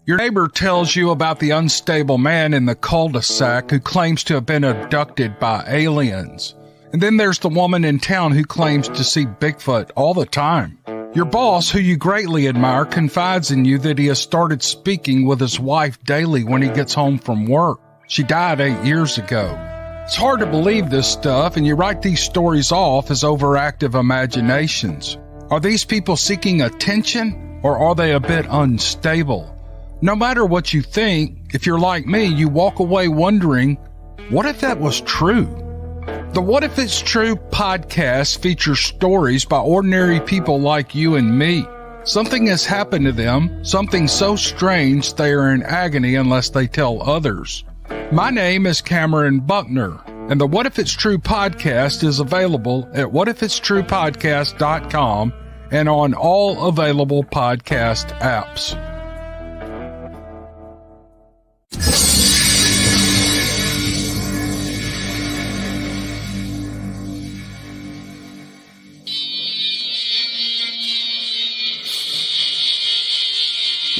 Your neighbor tells you about the unstable man in the cul-de-sac who claims to have been abducted by aliens. And then there's the woman in town who claims to see Bigfoot all the time. Your boss, who you greatly admire, confides in you that he has started speaking with his wife daily when he gets home from work. She died 8 years ago. It's hard to believe this stuff, and you write these stories off as overactive imaginations. Are these people seeking attention, or are they a bit unstable? No matter what you think, if you're like me, you walk away wondering, what if that was true? The What If It's True podcast features stories by ordinary people like you and me. Something has happened to them, something so strange they are in agony unless they tell others. My name is Cameron Buckner, and the What If It's True podcast is available at whatifitstruepodcast.com and on all available podcast apps.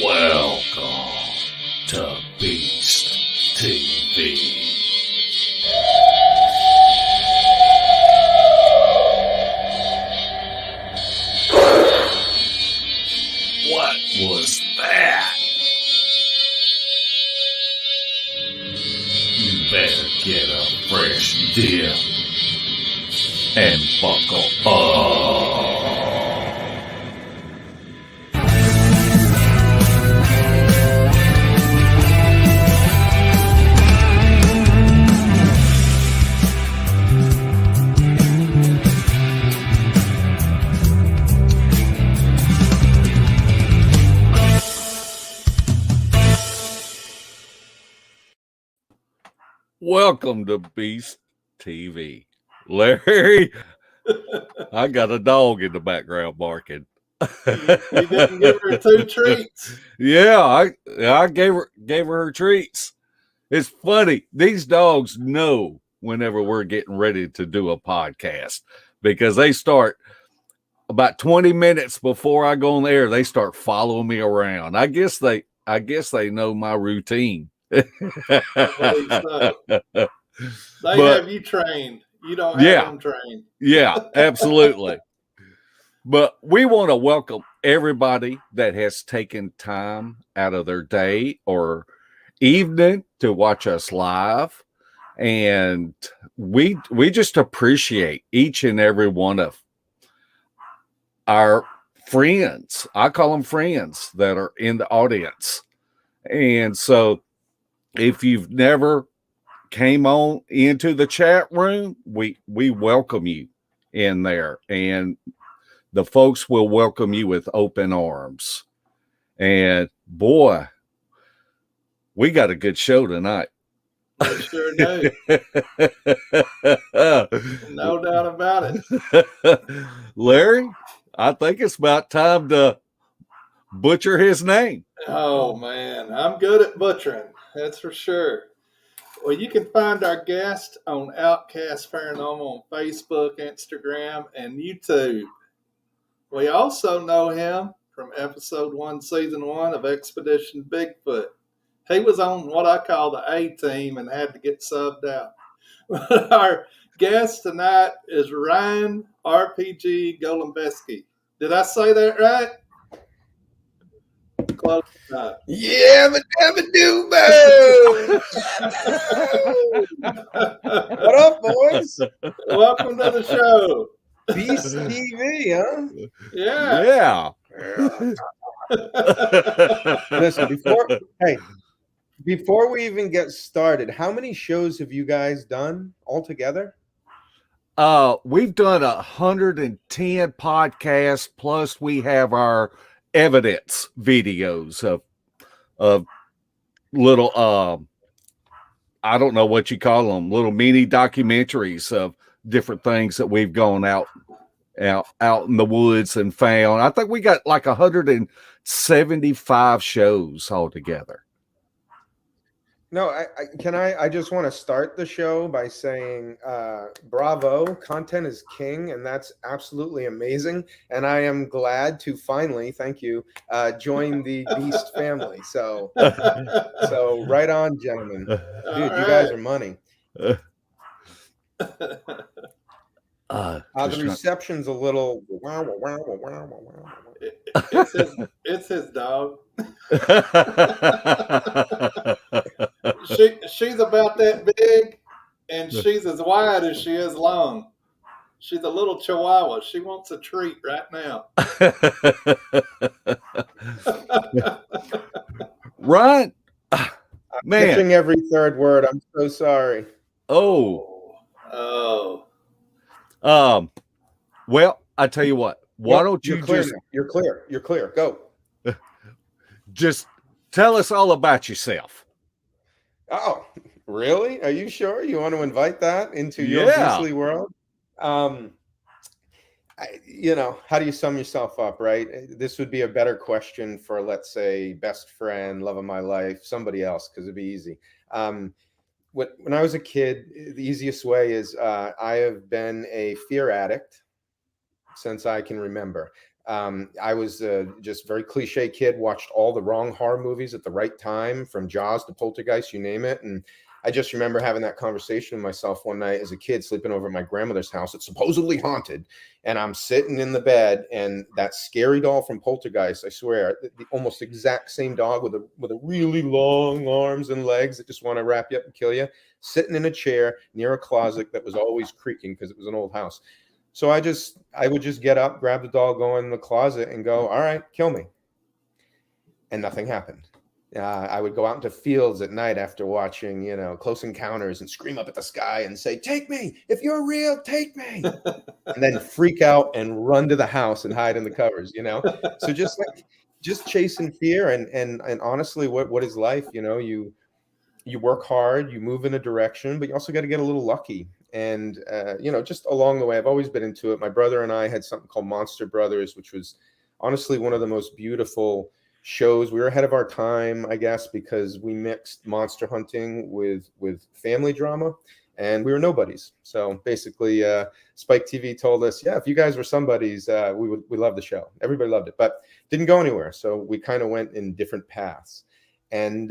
Welcome to Beast TV. What was that? You better get a fresh dip and buckle up. Welcome to Beast TV. Larry, I got a dog in the background barking. You didn't give her 2 treats. Yeah, I gave her treats. It's funny. These dogs know whenever we're getting ready to do a podcast because they start about 20 minutes before I go on the air. They start following me around. I guess they know my routine. They have you trained. You don't have them trained. Yeah, absolutely. But we want to welcome everybody that has taken time out of their day or evening to watch us live. And we just appreciate each and every one of our friends. I call them friends that are in the audience. And so if you've never came on into the chat room, we welcome you in there, and the folks will welcome you with open arms. And boy, we got a good show tonight. We sure do. No doubt about it. Larry, I think it's about time to butcher his name. Oh man, I'm good at butchering. That's for sure. Well, you can find our guest on Outkast Paranormal on Facebook, Instagram, and YouTube. We also know him from episode 1, season 1 of Expedition Bigfoot. He was on what I call the A-team and had to get subbed out. Our guest tonight is Ryan RPG Golembeske. Did I say that right? Close enough. Yeah, but do What up, boys? Welcome to the show. Beast TV, huh? Yeah. Listen, before we even get started, how many shows have you guys done altogether? We've done 110 podcasts, plus we have our evidence videos of little I don't know what you call them, little mini documentaries of different things that we've gone out in the woods and found. I think we got like 175 shows altogether. No, I just want to start the show by saying bravo, content is king, and that's absolutely amazing. And I am glad to finally, thank you, join the Beast family. So right on, gentlemen. Dude, you guys are money. The reception's a little it's his dog. She's about that big, and she's as wide as she is long. She's a little chihuahua. She wants a treat right now. Right? Man. Catching every third word. I'm so sorry. Oh. Well, I tell you what. Why don't you just... You're clear. You're clear. Go. Just tell us all about yourself. Oh, really? Are you sure you want to invite that into your beastly world? How do you sum yourself up, right? This would be a better question for, let's say, best friend, love of my life, somebody else, because it'd be easy. When I was a kid, the easiest way is I have been a fear addict since I can remember. I was just very cliche kid, watched all the wrong horror movies at the right time, from Jaws to Poltergeist, you name it. And I just remember having that conversation with myself one night as a kid, sleeping over at my grandmother's house. It's supposedly haunted. And I'm sitting in the bed, and that scary doll from Poltergeist, I swear, the almost exact same dog with a really long arms and legs that just want to wrap you up and kill you, sitting in a chair near a closet that was always creaking because it was an old house. So I would just get up, grab the doll, go in the closet and go, all right, kill me. And nothing happened. I would go out into fields at night after watching, Close Encounters, and scream up at the sky and say, take me. If you're real, take me. And then freak out and run to the house and hide in the covers, So just chasing fear. And honestly, what is life? You work hard, you move in a direction, but you also got to get a little lucky. And, just along the way, I've always been into it. My brother and I had something called Monster Brothers, which was honestly one of the most beautiful shows. We were ahead of our time, I guess, because we mixed monster hunting with family drama, and we were nobodies. So basically, Spike TV told us, yeah, if you guys were somebodies, we love the show. Everybody loved it, but didn't go anywhere. So we kind of went in different paths. And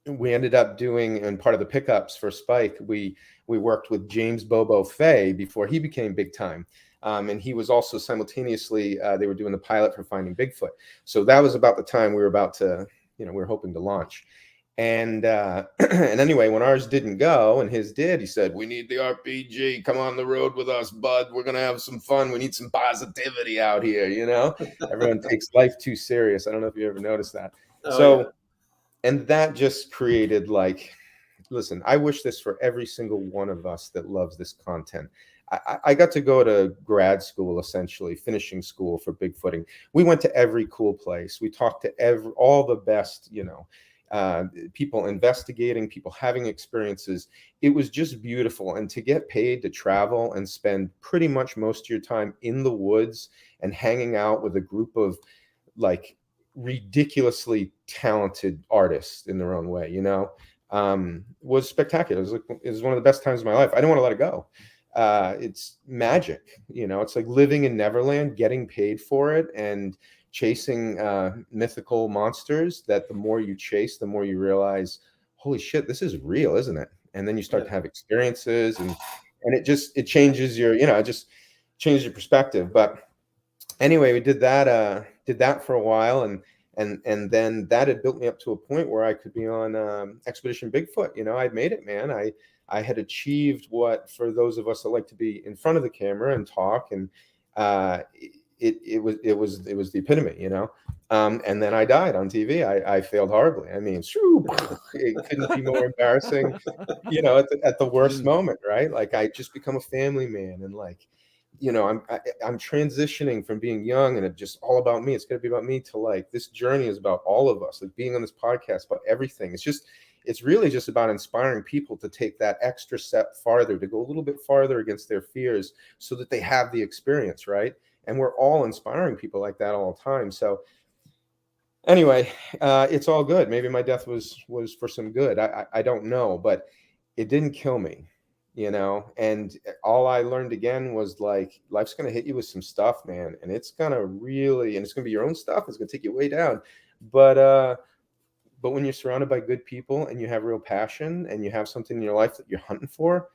we ended up doing, and part of the pickups for Spike, we worked with James Bobo Fay before he became big time. And he was also simultaneously, they were doing the pilot for Finding Bigfoot. So that was about the time we were about to, we were hoping to launch. And and anyway, when ours didn't go and his did, he said, we need the RPG. Come on the road with us, bud. We're going to have some fun. We need some positivity out here, Everyone takes life too serious. I don't know if you ever noticed that. And that just created listen, I wish this for every single one of us that loves this content. I got to go to grad school, essentially, finishing school for Bigfooting. We went to every cool place. We talked to all the best, people investigating, people having experiences. It was just beautiful. And to get paid to travel and spend pretty much most of your time in the woods and hanging out with a group of ridiculously talented artists in their own way, was spectacular. It was one of the best times of my life. I didn't want to let it go. It's magic, it's like living in Neverland, getting paid for it and chasing mythical monsters that the more you chase, the more you realize, holy shit, this is real, isn't it? And then you start to have experiences and it changes your, it just changes your perspective. But anyway, we did that for a while, and then that had built me up to a point where I could be on Expedition Bigfoot. I'd made it, man. I had achieved what, for those of us that like to be in front of the camera and talk, and it was the epitome, and then I died on TV. I failed horribly. I mean, it couldn't be more embarrassing, at the worst moment, right? I just become a family man, and I'm transitioning from being young and it's just all about me. It's going to be about me to this journey is about all of us, being on this podcast, about everything. It's really just about inspiring people to take that extra step farther, to go a little bit farther against their fears so that they have the experience, right? And we're all inspiring people like that all the time. So Anyway, it's all good. Maybe my death was for some good. I don't know, but it didn't kill me, you know. And all I learned again was like life's gonna hit you with some stuff, man, and it's gonna really, and it's gonna be your own stuff. It's gonna take you way down, but when you're surrounded by good people and you have real passion and you have something in your life that you're hunting for,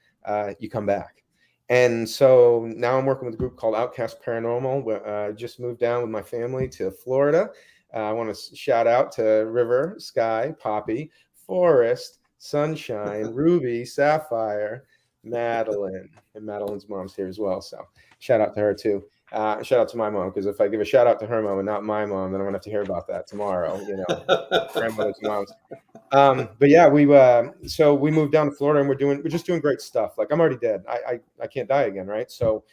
you come back. And so now I'm working with a group called Outkast Paranormal. I just moved down with my family to Florida. I want to shout out to River, Sky, Poppy, Forest, Sunshine, Ruby, Sapphire, Madeline, and Madeline's mom's here as well. So shout out to her too. Shout out to my mom, because if I give a shout out to her mom and not my mom, then I'm gonna have to hear about that tomorrow. You know, grandmother's moms. But yeah, so we moved down to Florida and we're just doing great stuff. Like I'm already dead. I can't die again, right? So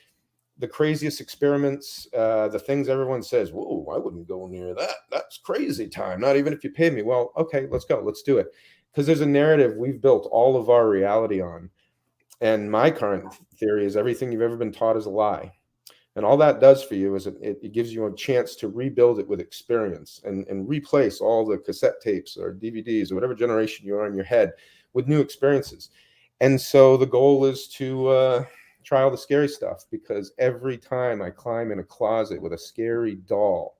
the craziest experiments, the things everyone says, whoa, I wouldn't go near that. That's crazy time. Not even if you paid me. Well, okay, let's go. Let's do it. Because there's a narrative we've built all of our reality on. And my current theory is everything you've ever been taught is a lie. And all that does for you is it gives you a chance to rebuild it with experience and replace all the cassette tapes or DVDs or whatever generation you are in your head with new experiences. And so the goal is to try all the scary stuff, because every time I climb in a closet with a scary doll,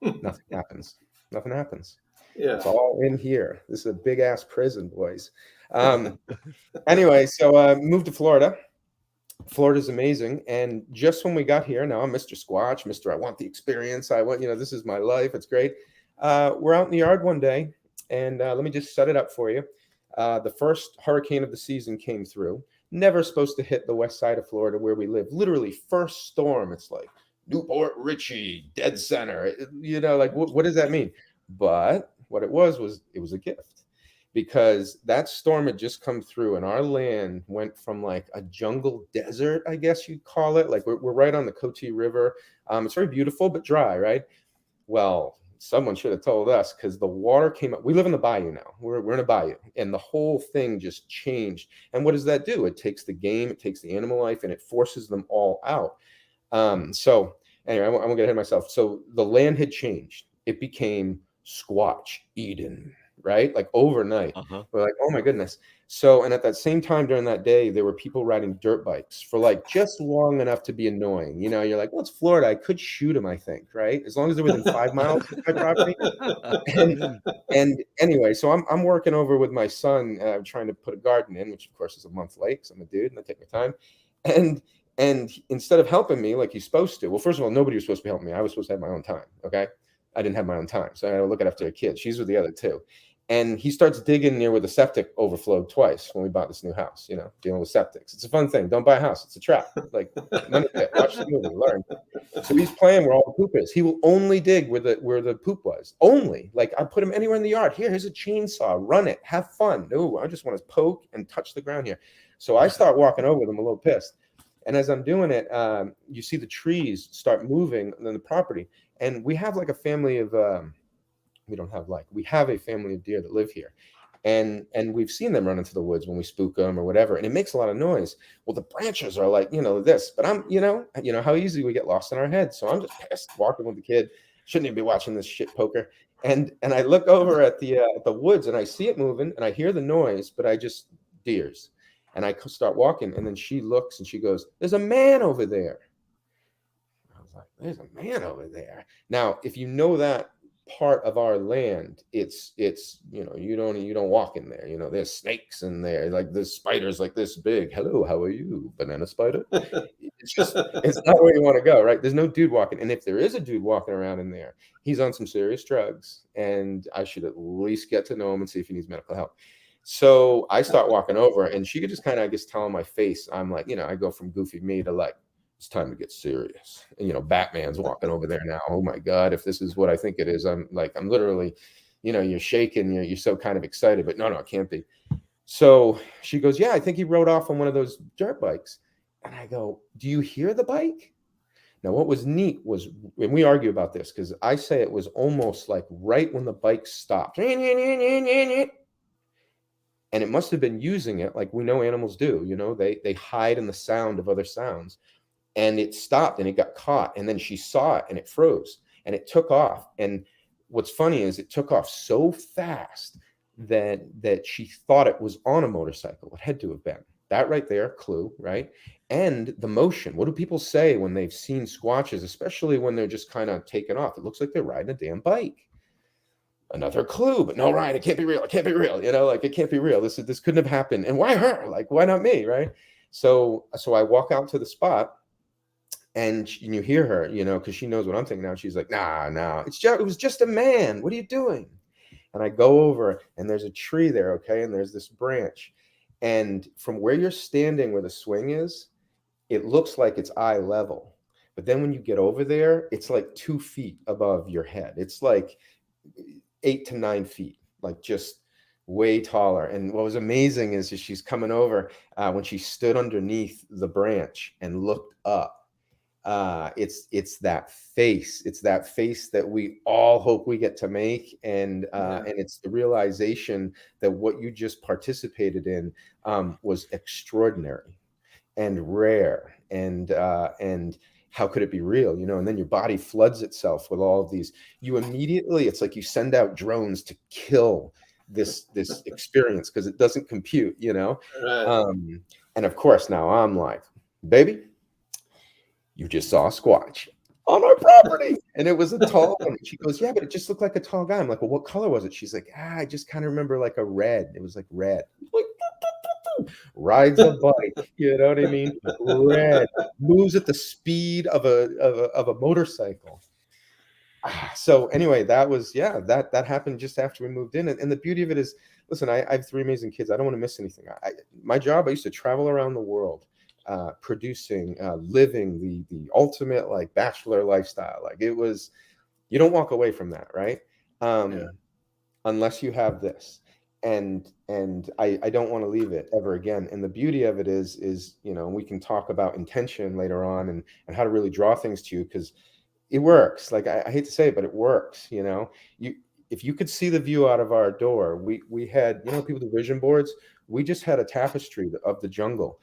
nothing happens. Nothing happens. Yeah. It's all in here. This is a big ass prison, boys. Anyway, so moved to Florida. Florida's amazing. And just when we got here, now I'm Mr. Squatch, Mr. I want the experience. I want, this is my life. It's great. We're out in the yard one day, and let me just set it up for you. The first hurricane of the season came through. Never supposed to hit the west side of Florida where we live. Literally, first storm. It's like Newport Richie, dead center. Like what does that mean? But what it was it was a gift. Because that storm had just come through and our land went from like a jungle desert, I guess you'd call it. Like we're right on the Coatee River. It's very beautiful, but dry, right? Well, someone should have told us, because the water came up. We live in the bayou now. We're in a bayou, and the whole thing just changed. And what does that do? It takes the game, it takes the animal life, and it forces them all out. So anyway, I won't get ahead of myself. So the land had changed. It became Squatch Eden. Right? Like overnight. We're like, oh my goodness. So, and at that same time during that day, there were people riding dirt bikes for like just long enough to be annoying. You're like, well, it's Florida. I could shoot them, I think, right? As long as they're within 5 miles of my property. And anyway, so I'm working over with my son, trying to put a garden in, which of course is a month late because I'm a dude and I take my time. And instead of helping me like he's supposed to, well, first of all, nobody was supposed to be helping me. I was supposed to have my own time. Okay. I didn't have my own time. So I had to look after a kid. She's with the other two. And he starts digging near where the septic overflowed twice when we bought this new house, dealing with septics. It's a fun thing. Don't buy a house. It's a trap. Like, money pit. Watch the movie, learn. So he's playing where all the poop is. He will only dig where the poop was. Only. Like, I put him anywhere in the yard. Here's a chainsaw. Run it. Have fun. No, I just want to poke and touch the ground here. So I start walking over with him a little pissed. And as I'm doing it, you see the trees start moving on the property. And we have like a family of... we have a family of deer that live here, and we've seen them run into the woods when we spook them or whatever, and it makes a lot of noise. Well, the branches are like, this, but I'm, how easy we get lost in our head. So I'm just pissed walking with the kid. Shouldn't even be watching this shit poker. And I look over at the woods and I see it moving and I hear the noise, but deers. And I start walking, and then she looks and she goes, "There's a man over there." I was like, "There's a man over there." Now, if you know that part of our land, it's you don't walk in there. There's snakes in there, like there's spiders like this big. Hello, how are you, banana spider? It's not where you want to go, right? There's no dude walking, and if there is a dude walking around in there, he's on some serious drugs, and I should at least get to know him and see if he needs medical help. So I start walking over, and she could just kind of, I guess, tell on my face. I'm like, I go from goofy me to like, it's time to get serious. And, Batman's walking over there now. Oh my God, if this is what I think it is, I'm literally, you're shaking, you're so kind of excited, but no, it can't be. So she goes, "Yeah, I think he rode off on one of those dirt bikes." And I go, "Do you hear the bike?" Now, what was neat was, and we argue about this, because I say it was almost like right when the bike stopped. And it must have been using it like we know animals do. They hide in the sound of other sounds. And it stopped and it got caught. And then she saw it and it froze and it took off. And what's funny is it took off so fast that she thought it was on a motorcycle. It had to have been. That right there, clue, right? And the motion. What do people say when they've seen squatches, especially when they're just kind of taken off? It looks like they're riding a damn bike. Another clue, but no, Ryan, it can't be real. It can't be real. You know, like, it can't be real. This couldn't have happened. And why her? Like, why not me, right? So I walk out to the spot, and you hear her, you know, because she knows what I'm thinking now. She's like, nah, it was just a man. What are you doing? And I go over, and there's a tree there, okay? And there's this branch. And from where you're standing, where the swing is, it looks like it's eye level. But then when you get over there, it's like 2 feet above your head. It's like 8 to 9 feet, like just way taller. And what was amazing is she's coming over, when she stood underneath the branch and looked up. It's that face. It's that face that we all hope we get to make, and it's the realization that what you just participated in was extraordinary and rare, and how could it be real, you know? And then your body floods itself with all of these. You immediately, it's like you send out drones to kill this experience because it doesn't compute, you know? Right. And of course, now I'm like, baby, you just saw a squatch on our property. And it was a tall one. She goes, yeah, but it just looked like a tall guy. I'm like, well, what color was it? She's like, I just kind of remember like a red. It was like red. Like, rides a bike, you know what I mean? Red, moves at the speed of a motorcycle. So anyway, that was, that happened just after we moved in. And the beauty of it is, listen, I have 3 amazing kids. I don't want to miss anything. My job, I used to travel around the world, producing, living the ultimate like bachelor lifestyle. Like, it was, you don't walk away from that, right? Unless you have this. And I don't want to leave it ever again. And the beauty of it is, you know, we can talk about intention later on and how to really draw things to you, because it works. Like, I hate to say it, but it works. You know, if you could see the view out of our door, we had, you know, people do vision boards. We just had a tapestry of the jungle.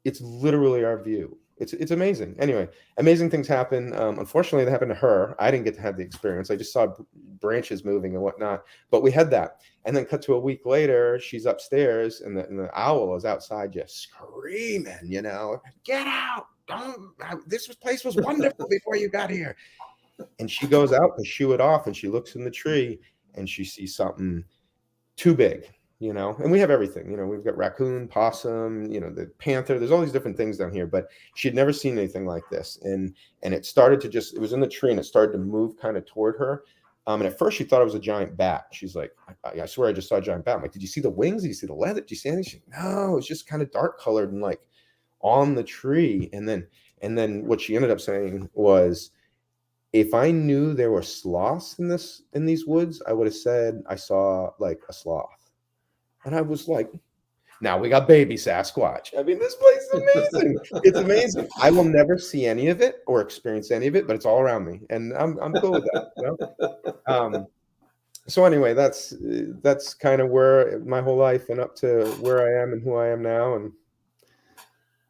It's literally our view. It's amazing. Anyway, amazing things happen. Unfortunately, they happened to her. I didn't get to have the experience. I just saw branches moving and whatnot. But we had that. And then cut to a week later, she's upstairs, and the owl is outside just screaming, you know, get out. This place was wonderful before you got here. And she goes out to shoo it off, and she looks in the tree, and she sees something too big. You know, and we have everything, you know, we've got raccoon, possum, you know, the panther, there's all these different things down here, but she had never seen anything like this. And it started to it was in the tree, and it started to move kind of toward her. And at first she thought it was a giant bat. She's like, I swear I just saw a giant bat. I'm like, did you see the wings? Did you see the leather? Did you see anything? She's like, no, it's just kind of dark colored and like on the tree. And then what she ended up saying was, if I knew there were sloths in these woods, I would have said I saw like a sloth. And I was like, now we got baby Sasquatch. I mean, this place is amazing. It's amazing. I will never see any of it or experience any of it, but it's all around me. And I'm cool with that. You know? So anyway, that's kind of where my whole life and up to where I am and who I am now. And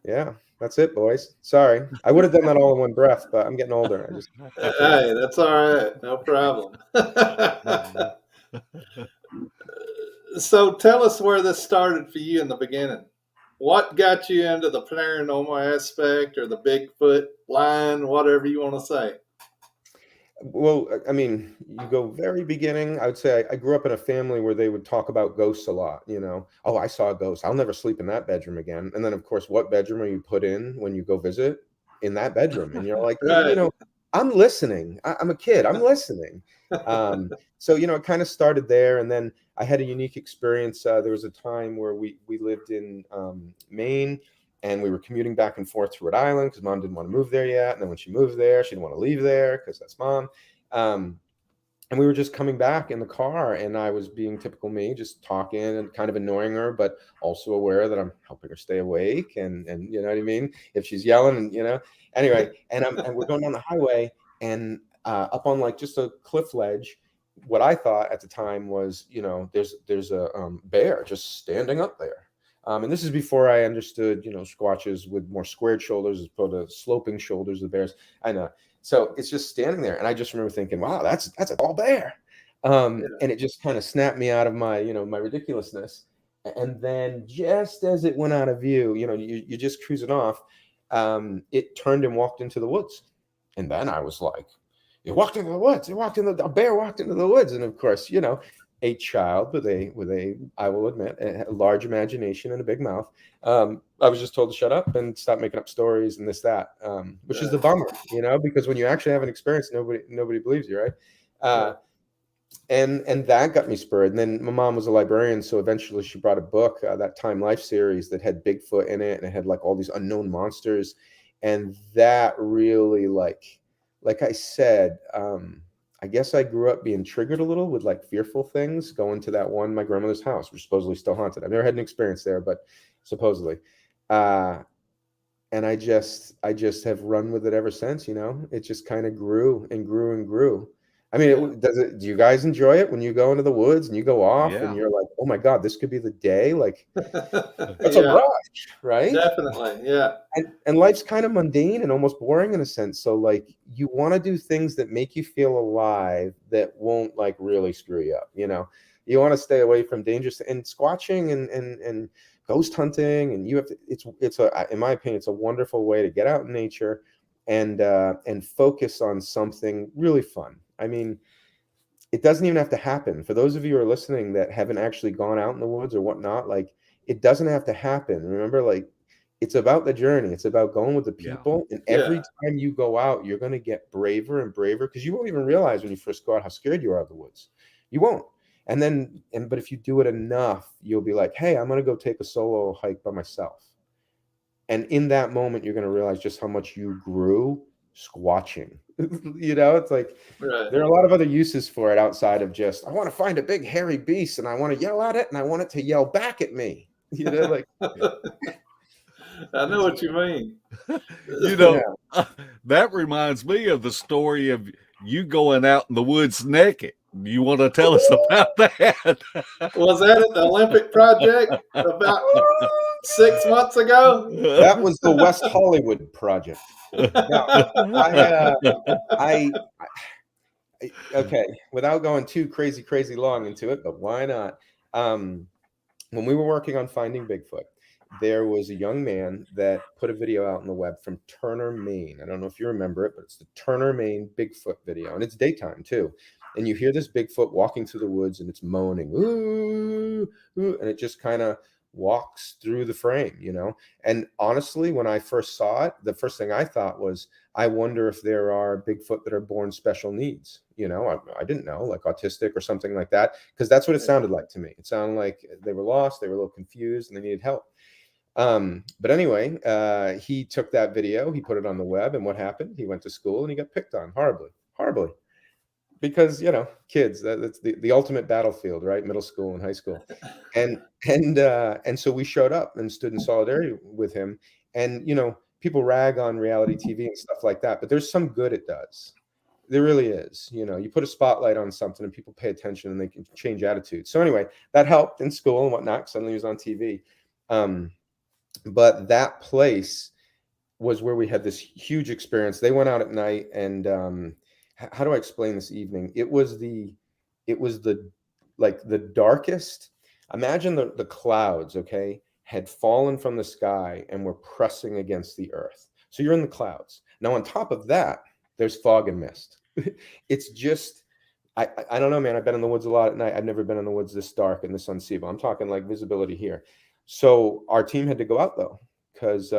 yeah, that's it, boys. Sorry. I would have done that all in one breath, but I'm getting older. Hey, that's all right. No problem. So tell us where this started for you in the beginning. What got you into the paranormal aspect or the Bigfoot line, whatever you want to say? Well, I mean, you go very beginning. I would say I grew up in a family where they would talk about ghosts a lot, you know. Oh, I saw a ghost. I'll never sleep in that bedroom again. And then, of course, what bedroom are you put in when you go visit? In that bedroom. And you're like, Right. You know, I'm listening. I'm a kid. I'm listening. So, you know, it kind of started there. And then I had a unique experience. There was a time where we lived in Maine, and we were commuting back and forth to Rhode Island because Mom didn't want to move there yet. And then when she moved there, she didn't want to leave there because that's Mom. And we were just coming back in the car, and I was being typical me, just talking and kind of annoying her, but also aware that I'm helping her stay awake. And you know what I mean? If she's yelling, and you know, anyway, and we're going down the highway, and up on like just a cliff ledge. What I thought at the time was, you know, there's a bear just standing up there. And this is before I understood, you know, squatches with more squared shoulders as opposed to sloping shoulders of bears. I know. So it's just standing there. And I just remember thinking, wow, that's a tall bear. And it just kind of snapped me out of my, my ridiculousness. And then just as it went out of view, you're just cruising off, it turned and walked into the woods. And then I was like, it walked into the woods. A bear walked into the woods. And of course, a child with a, I will admit, a large imagination and a big mouth. I was just told to shut up and stop making up stories and this, that, which is the bummer, because when you actually have an experience, nobody believes you, right? And that got me spurred. And then my mom was a librarian, so eventually she brought a book, that Time Life series that had Bigfoot in it, and it had like all these unknown monsters. And that really, like I said, I guess I grew up being triggered a little with like fearful things, going to that one, my grandmother's house, which is supposedly still haunted. I've never had an experience there, but supposedly. And I just have run with it ever since, it just kind of grew and grew and grew. I mean, do you guys enjoy it when you go into the woods and you go off and you're like, oh my God, this could be the day? Like, it's a rush, right? Definitely. Yeah. And life's kind of mundane and almost boring in a sense. So like you want to do things that make you feel alive, that won't like really screw you up. You want to stay away from dangerous and squatching and ghost hunting. And you have to, it's in my opinion, it's a wonderful way to get out in nature and focus on something really fun. I mean, it doesn't even have to happen. For those of you who are listening that haven't actually gone out in the woods or whatnot, like it doesn't have to happen. Remember, like it's about the journey. It's about going with the people. And every time you go out, you're going to get braver and braver, because you won't even realize when you first go out how scared you are of the woods. You won't. But if you do it enough, you'll be like, hey, I'm going to go take a solo hike by myself. And in that moment, you're going to realize just how much you grew squatching. It's like there are a lot of other uses for it outside of just, I want to find a big hairy beast and I want to yell at it and I want it to yell back at me. Like I know what you mean. That reminds me of the story of you going out in the woods naked. You want to tell us about that? Was that at the Olympic project about 6 months ago? That was the West Hollywood project. Now, okay, without going too crazy long into it, but why not? When we were working on finding Bigfoot, there was a young man that put a video out on the web from Turner, Maine. I don't know if you remember it, but it's the Turner, Maine Bigfoot video, and it's daytime too. And you hear this Bigfoot walking through the woods, and it's moaning, ooh, ooh, and it just kind of walks through the frame, And honestly, when I first saw it, the first thing I thought was, I wonder if there are Bigfoot that are born special needs. I didn't know, like autistic or something like that, because that's what it sounded like to me. It sounded like they were lost, they were a little confused, and they needed help. But anyway, he took that video, he put it on the web, and what happened? He went to school and he got picked on horribly. Because kids, that's the ultimate battlefield, right? Middle school and high school. And so we showed up and stood in solidarity with him. And people rag on reality TV and stuff like that, but there's some good it does. There really is. You put a spotlight on something and people pay attention and they can change attitudes. So anyway, that helped in school and whatnot. Suddenly he was on TV. But that place was where we had this huge experience. They went out at night, and how do I explain this evening? It was the darkest. Imagine the clouds, okay, had fallen from the sky and were pressing against the earth. So you're in the clouds. Now on top of that, there's fog and mist. It's just, I don't know, man. I've been in the woods a lot at night. I've never been in the woods this dark and this unseeable. I'm talking like visibility here. So our team had to go out though, because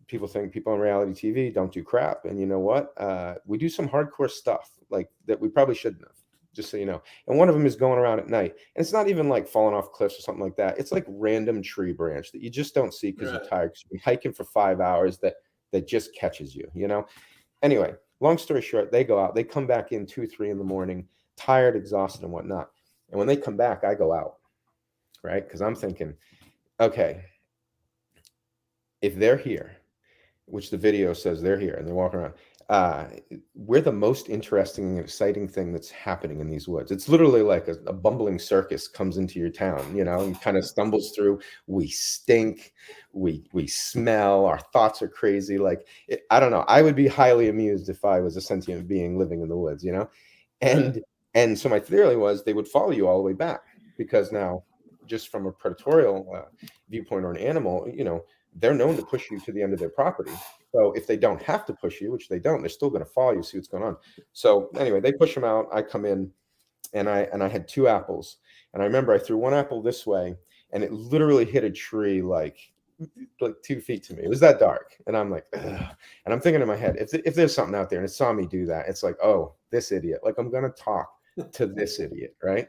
people think people on reality TV don't do crap. And you know what? We do some hardcore stuff like that we probably shouldn't have, just so you know. And one of them is going around at night. And it's not even like falling off cliffs or something like that. It's like random tree branch that you just don't see because you're tired. Because you've been hiking for 5 hours that just catches you, Anyway, long story short, they go out. They come back in 2, 3 in the morning, tired, exhausted, and whatnot. And when they come back, I go out, right? Because I'm thinking, okay, if they're here, which the video says they're here and they're walking around, we're the most interesting and exciting thing that's happening in these woods. It's literally like a bumbling circus comes into your town, and kind of stumbles through. We stink, we smell, our thoughts are crazy. I don't know. I would be highly amused if I was a sentient being living in the woods, And And so my theory was they would follow you all the way back, because now, just from a predatorial viewpoint or an animal, they're known to push you to the end of their property. So if they don't have to push you, which they don't, they're still going to follow you, see what's going on. So anyway, they push them out. I come in, and I had 2 apples, and I remember I threw one apple this way, and it literally hit a tree like 2 feet to me. It was that dark, and I'm like, ugh. And I'm thinking in my head, if there's something out there and it saw me do that, it's like, oh, this idiot. Like, I'm gonna talk to this idiot, right?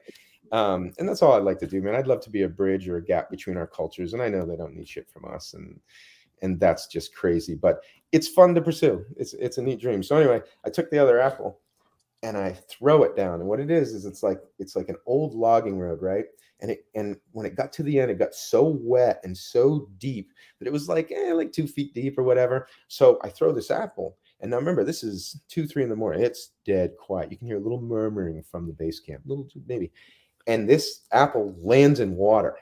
And that's all I'd like to do, man. I'd love to be a bridge or a gap between our cultures, and I know they don't need shit from us, and that's just crazy, but it's fun to pursue. It's a neat dream. So anyway, I took the other apple and I throw it down, and what it is it's like an old logging road, right? And when it got to the end, it got so wet and so deep that it was like 2 feet deep or whatever. So I throw this apple, and now remember, this is 2, 3 in the morning. It's dead quiet. You can hear a little murmuring from the base camp, little maybe. And this apple lands in water.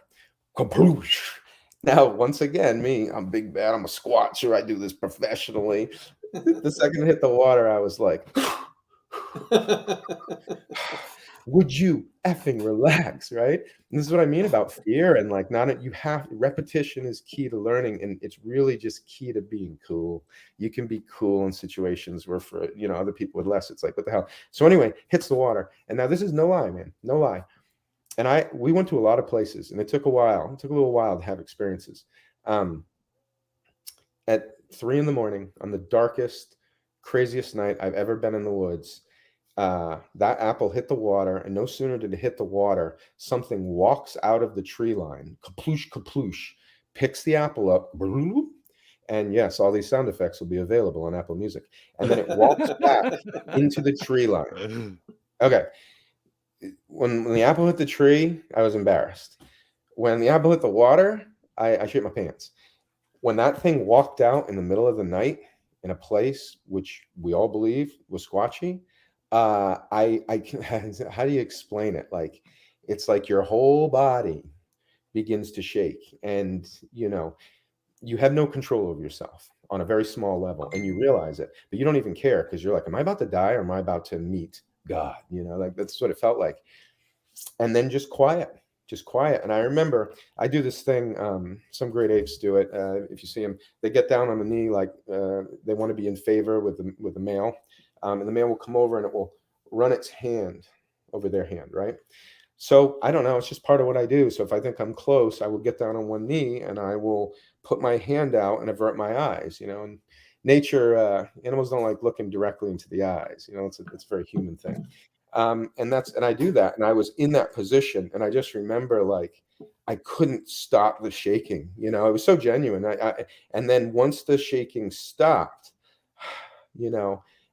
Kaploosh. Now, once again, I'm big bad. I'm a squatcher. I do this professionally. The second it hit the water, I was like, would you effing relax, right? And this is what I mean about fear, and like repetition is key to learning, and it's really just key to being cool. You can be cool in situations where for other people with less, it's like, what the hell? So anyway, hits the water, and now this is no lie, man, no lie. And we went to a lot of places, and it took a while. It took a little while to have experiences. At 3 in the morning on the darkest, craziest night I've ever been in the woods, that apple hit the water, and no sooner did it hit the water, something walks out of the tree line, kaploosh, kaploosh, picks the apple up, and yes, all these sound effects will be available on Apple Music. And then it walks back into the tree line. Okay. When the apple hit the tree, I was embarrassed. When the apple hit the water, I shit my pants. When that thing walked out in the middle of the night in a place which we all believe was squatchy, how do you explain it? Like, it's like your whole body begins to shake, and you have no control over yourself on a very small level, and you realize it, but you don't even care, because you're like, am I about to die, or am I about to meet God? Like, that's what it felt like. And then just quiet. And I remember I do this thing, some great apes do it. If you see them, they get down on the knee, like they want to be in favor with the male, and the male will come over and it will run its hand over their hand, right? So I don't know, it's just part of what I do. So if I think I'm close, I will get down on one knee and I will put my hand out and avert my eyes. And nature, animals don't like looking directly into the eyes. It's a very human thing. And I do that, and I was in that position, and I just remember, like, I couldn't stop the shaking. It was so genuine. And then once the shaking stopped,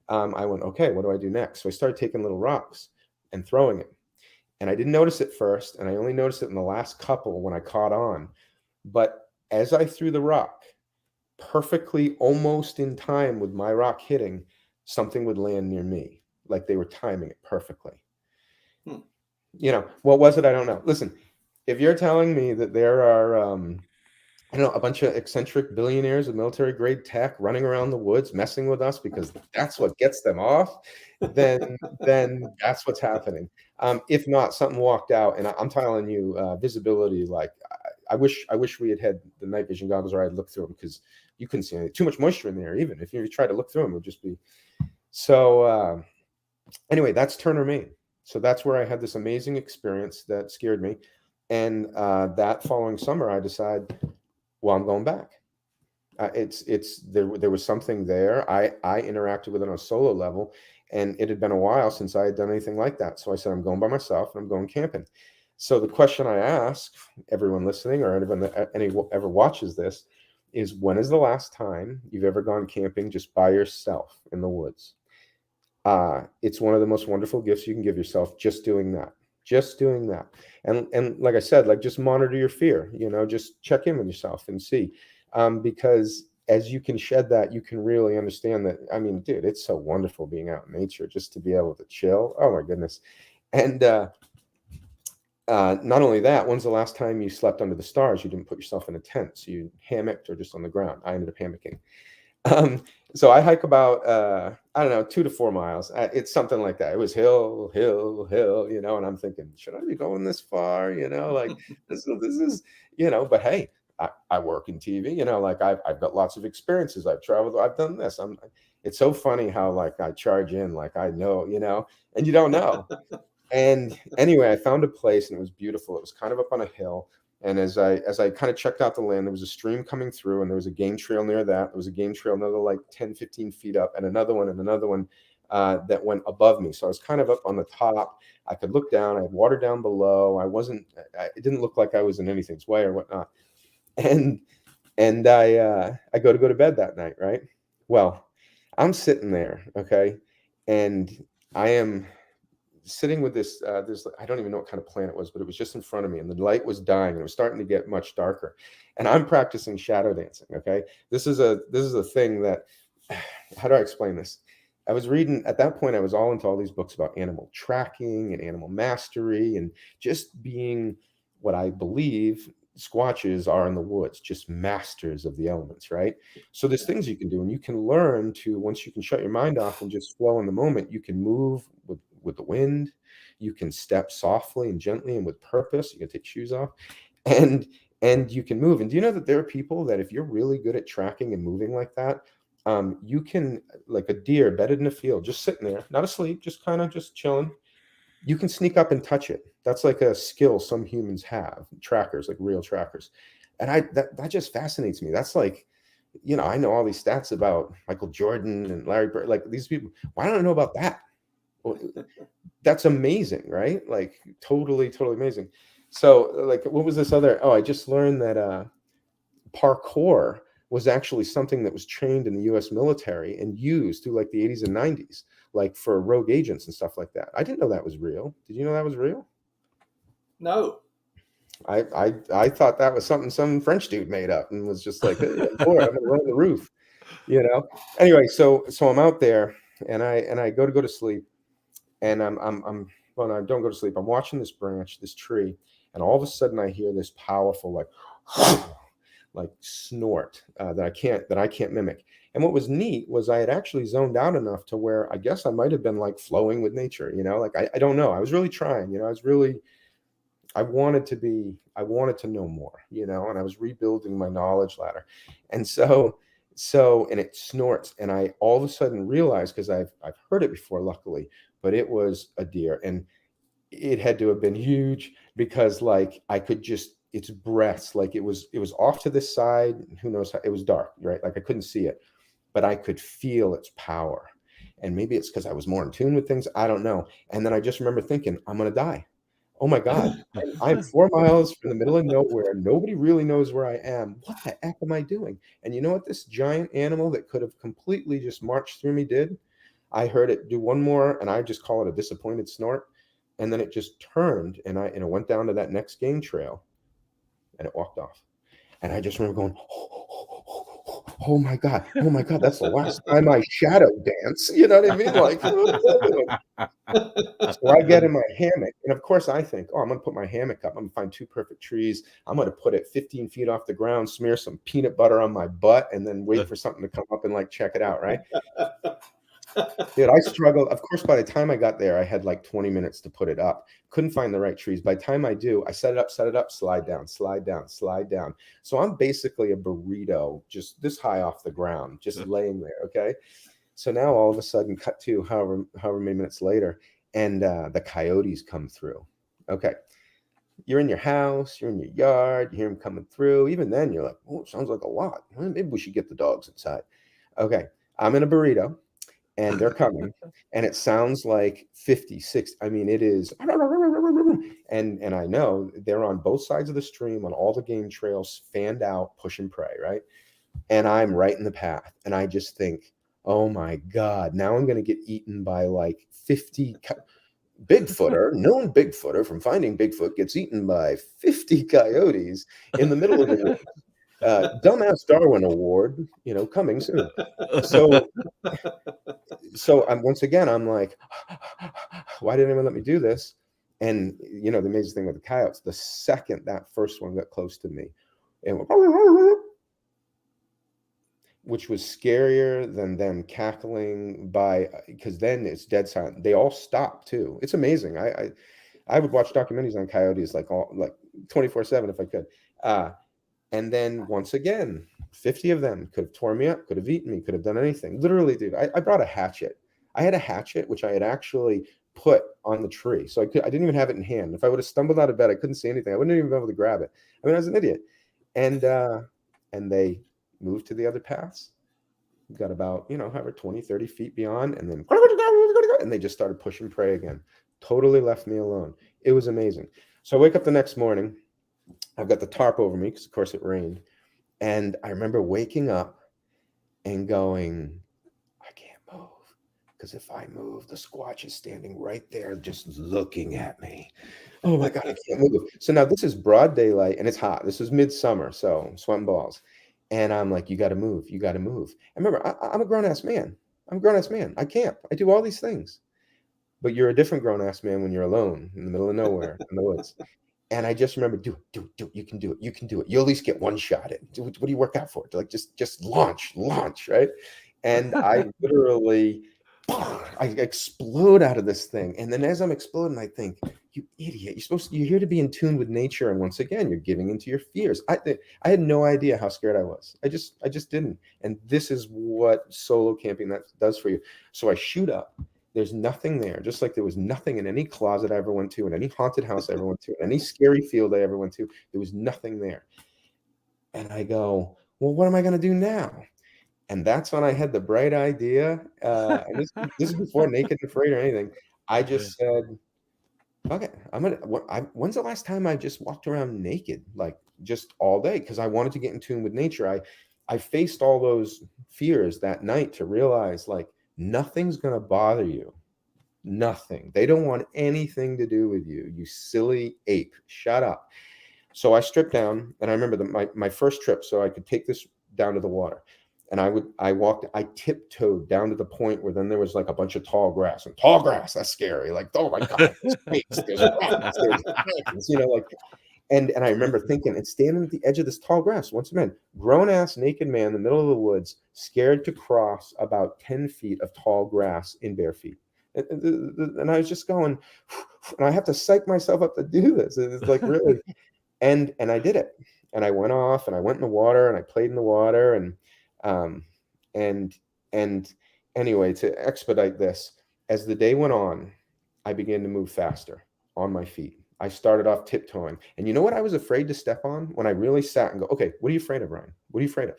I went, okay, what do I do next? So I started taking little rocks and throwing it, and I didn't notice it first, and I only noticed it in the last couple when I caught on. But as I threw the rock, perfectly, almost in time with my rock hitting, something would land near me. Like they were timing it perfectly. What was it? I don't know. Listen, if you're telling me that there are, a bunch of eccentric billionaires with military grade tech running around the woods messing with us because that's what gets them off, then that's what's happening. If not, something walked out, and I'm telling you, visibility. Like I wish we had the night vision goggles, or I'd look through them, because you couldn't see anything. Too much moisture in there. Even if you try to look through them, it would just be so. Anyway, that's Turner, Maine. So that's where I had this amazing experience that scared me. And that following summer, I decided, well, I'm going back. There was something there. I interacted with it on a solo level, and it had been a while since I had done anything like that. So I said, I'm going by myself, and I'm going camping. So the question I ask everyone listening, or anyone that ever watches this, is, when is the last time you've ever gone camping just by yourself in the woods? It's one of the most wonderful gifts you can give yourself, just doing that. And like I said, like, just monitor your fear, just check in with yourself and see, because as you can shed that, you can really understand that. I mean, dude, it's so wonderful being out in nature, just to be able to chill. Oh my goodness. And, not only that, when's the last time you slept under the stars? You didn't put yourself in a tent, so you hammocked or just on the ground. I ended up hammocking. So I hike about, I don't know, 2 to 4 miles. It's something like that. It was hill, hill, hill, you know, and I'm thinking, should I be going this far? You know, like this is, you know, but hey, I work in TV, you know, like I've got lots of experiences. I've traveled, I've done this. It's so funny how like I charge in, like I know, you know, and you don't know. And anyway, I found a place and it was beautiful. It was kind of up on a hill. And as I kind of checked out the land, there was a stream coming through and there was a game trail near that. There was a game trail another like 10, 15 feet up and another one that went above me. So I was kind of up on the top. I could look down. I had water down below. It didn't look like I was in anything's way or whatnot. And I go to bed that night, right? Well, I'm sitting there, okay? And I am sitting with this I don't even know what kind of plant it was, but it was just in front of me and the light was dying and it was starting to get much darker, and I'm practicing shadow dancing. Okay, this is a thing that how do I explain this? I was reading at that point, I was all into all these books about animal tracking and animal mastery and just being what I believe squatches are in the woods, just masters of the elements, right? So there's things you can do, and you can learn to, once you can shut your mind off and just flow in the moment, you can move with the wind, you can step softly and gently and with purpose. You can take shoes off and you can move. And do you know that there are people that if you're really good at tracking and moving like that, you can, like a deer bedded in a field, just sitting there, not asleep, just kind of just chilling, you can sneak up and touch it. That's like a skill some humans have, trackers, like real trackers. And that just fascinates me. That's like, you know, I know all these stats about Michael Jordan and Larry Bird, like these people. Why don't I know about that? Well, that's amazing, right? Like totally amazing. So like, what was this other? Oh, I just learned that parkour was actually something that was trained in the US military and used through like the 80s and 90s, like for rogue agents and stuff like that. I didn't know that was real. Did you know that was real? No. I thought that was something some French dude made up and was just like, hey, boy, I'm gonna run the roof, you know. Anyway, so I'm out there and I go to sleep, and I'm well, I don't go to sleep. I'm watching this branch, this tree, and all of a sudden I hear this powerful like snort that I can't mimic. And what was neat was I had actually zoned out enough to where I guess I might have been like flowing with nature, you know, like I don't know. I was really trying, you know, I wanted to know more, you know, and I was rebuilding my knowledge ladder. And so and it snorts, and I all of a sudden realized, because I've heard it before, luckily, but it was a deer, and it had to have been huge because like I could just, its breaths, like it was off to this side. Who knows how, it was dark, right? Like I couldn't see it, but I could feel its power. And maybe it's because I was more in tune with things. I don't know. And then I just remember thinking, I'm going to die. Oh my God. I'm 4 miles from the middle of nowhere. Nobody really knows where I am. What the heck am I doing? And you know what this giant animal that could have completely just marched through me did? I heard it do one more, and I just call it a disappointed snort. And then it just turned, and it went down to that next game trail, and it walked off. And I just remember going, oh my God, that's the last time I shadow dance. You know what I mean? Like, so I get in my hammock, and of course I think, oh, I'm going to put my hammock up. I'm going to find 2 perfect trees. I'm going to put it 15 feet off the ground, smear some peanut butter on my butt, and then wait for something to come up and like check it out, right? Dude, I struggled. Of course, by the time I got there, I had like 20 minutes to put it up. Couldn't find the right trees. By the time I do, I set it up, slide down, slide down, slide down. So I'm basically a burrito, just this high off the ground, just laying there. Okay. So now all of a sudden, cut to however many minutes later, and the coyotes come through. Okay. You're in your house, you're in your yard, you hear them coming through. Even then, you're like, oh, it sounds like a lot. Well, maybe we should get the dogs inside. Okay. I'm in a burrito, and they're coming, and it sounds like 50, 60. I mean, it is, and I know they're on both sides of the stream on all the game trails, fanned out, push and pray, right? And I'm right in the path, and I just think, oh my God, now I'm going to get eaten by like 50 Bigfooter, known Bigfooter from Finding Bigfoot, gets eaten by 50 coyotes in the middle of the woods. Dumbass Darwin Award, you know, coming soon. So once again, I'm like, why didn't anyone let me do this? And you know, the amazing thing with the coyotes, the second that first one got close to me, and which was scarier than them cackling because then it's dead silent. They all stop too. It's amazing. I would watch documentaries on coyotes like 24/7 if I could. And then once again, 50 of them could have torn me up, could have eaten me, could have done anything. Literally, dude, I brought a hatchet. I had a hatchet, which I had actually put on the tree. So I didn't even have it in hand. If I would have stumbled out of bed, I couldn't see anything. I wouldn't even be able to grab it. I mean, I was an idiot. And they moved to the other paths. Got about, however, 20, 30 feet beyond, and then and they just started pushing prey again. Totally left me alone. It was amazing. So I wake up the next morning. I've got the tarp over me because, of course, it rained. And I remember waking up and going, I can't move. Because if I move, the Squatch is standing right there just looking at me. Oh, my God, I can't move. So now this is broad daylight, and it's hot. This is midsummer, so sweating balls. And I'm like, you got to move. You got to move. And remember, I'm a grown-ass man. I'm a grown-ass man. I camp. I do all these things. But you're a different grown-ass man when you're alone in the middle of nowhere in the woods. And I just remember, do it. You can do it. You can do it. You'll at least get one shot at it. What do you work out for? Like, just launch, right? And I literally, I explode out of this thing. And then as I'm exploding, I think, you idiot, you're here to be in tune with nature. And once again, you're giving into your fears. I had no idea how scared I was. I just didn't. And this is what solo camping that does for you. So I shoot up. There's nothing there, just like there was nothing in any closet I ever went to, in any haunted house I ever went to, in any scary field I ever went to. There was nothing there. And I go, well, what am I going to do now? And that's when I had the bright idea. And this is before Naked and Afraid or anything. I just said, okay, when's the last time I just walked around naked, like just all day? Because I wanted to get in tune with nature. I faced all those fears that night to realize, like, nothing's going to bother you. Nothing. They don't want anything to do with you. You silly ape. Shut up. So I stripped down, and I remember my first trip, so I could take this down to the water. And I tiptoed down to the point where then there was like a bunch of tall grass. And tall grass, that's scary. Like, oh my God, there's snakes, there's rats, there's dragons, like. And I remember thinking and standing at the edge of this tall grass, once again, grown-ass naked man in the middle of the woods, scared to cross about 10 feet of tall grass in bare feet. And I was just going, and I have to psych myself up to do this. It's like, really. And I did it. And I went off and I went in the water and I played in the water. And anyway, to expedite this, as the day went on, I began to move faster on my feet. I started off tiptoeing. And you know what I was afraid to step on? When I really sat and go, okay, what are you afraid of, Ryan? What are you afraid of?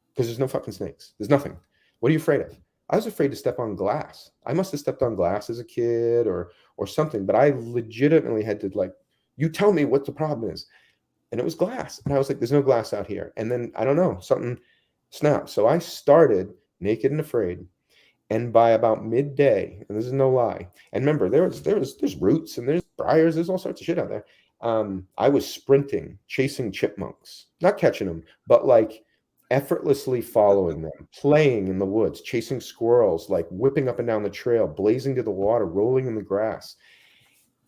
Because there's no fucking snakes. There's nothing. What are you afraid of? I was afraid to step on glass. I must have stepped on glass as a kid or something, but I legitimately had to, like, you tell me what the problem is. And it was glass. And I was like, there's no glass out here. And then, I don't know, something snapped. So I started Naked and Afraid. And by about midday, and this is no lie, and remember, there's roots and there's briars, there's all sorts of shit out there. I was sprinting, chasing chipmunks, not catching them, but like effortlessly following them, playing in the woods, chasing squirrels, like whipping up and down the trail, blazing to the water, rolling in the grass.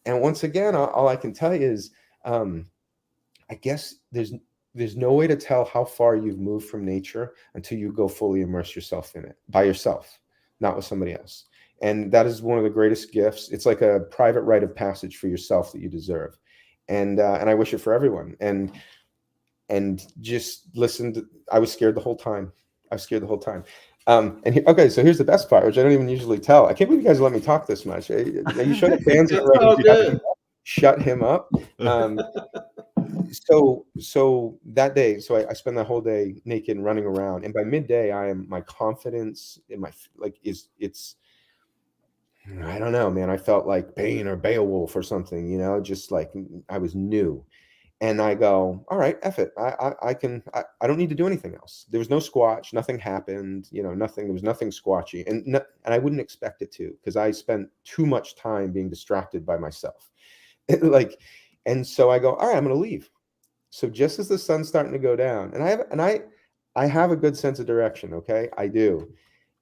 And once again, all I can tell you is, I guess there's no way to tell how far you've moved from nature until you go fully immerse yourself in it by yourself, not with somebody else. And that is one of the greatest gifts. It's like a private rite of passage for yourself that you deserve. And I wish it for everyone. And just listen to, I was scared the whole time. Okay, so here's the best part, which I don't even usually tell. I can't believe you guys let me talk this much. Are you sure the fans are ready? Shut him up. So that day, I spend that whole day naked and running around, and by midday, my confidence in my it's I don't know, man. I felt like Bane or Beowulf or something, just like I was new. And I go, all right, F it. I don't need to do anything else. There was no squatch, nothing happened, nothing. There was nothing squatchy, and I wouldn't expect it to, because I spent too much time being distracted by myself. And so I go, all right, I'm going to leave. So just as the sun's starting to go down, and I have a good sense of direction, okay? I do.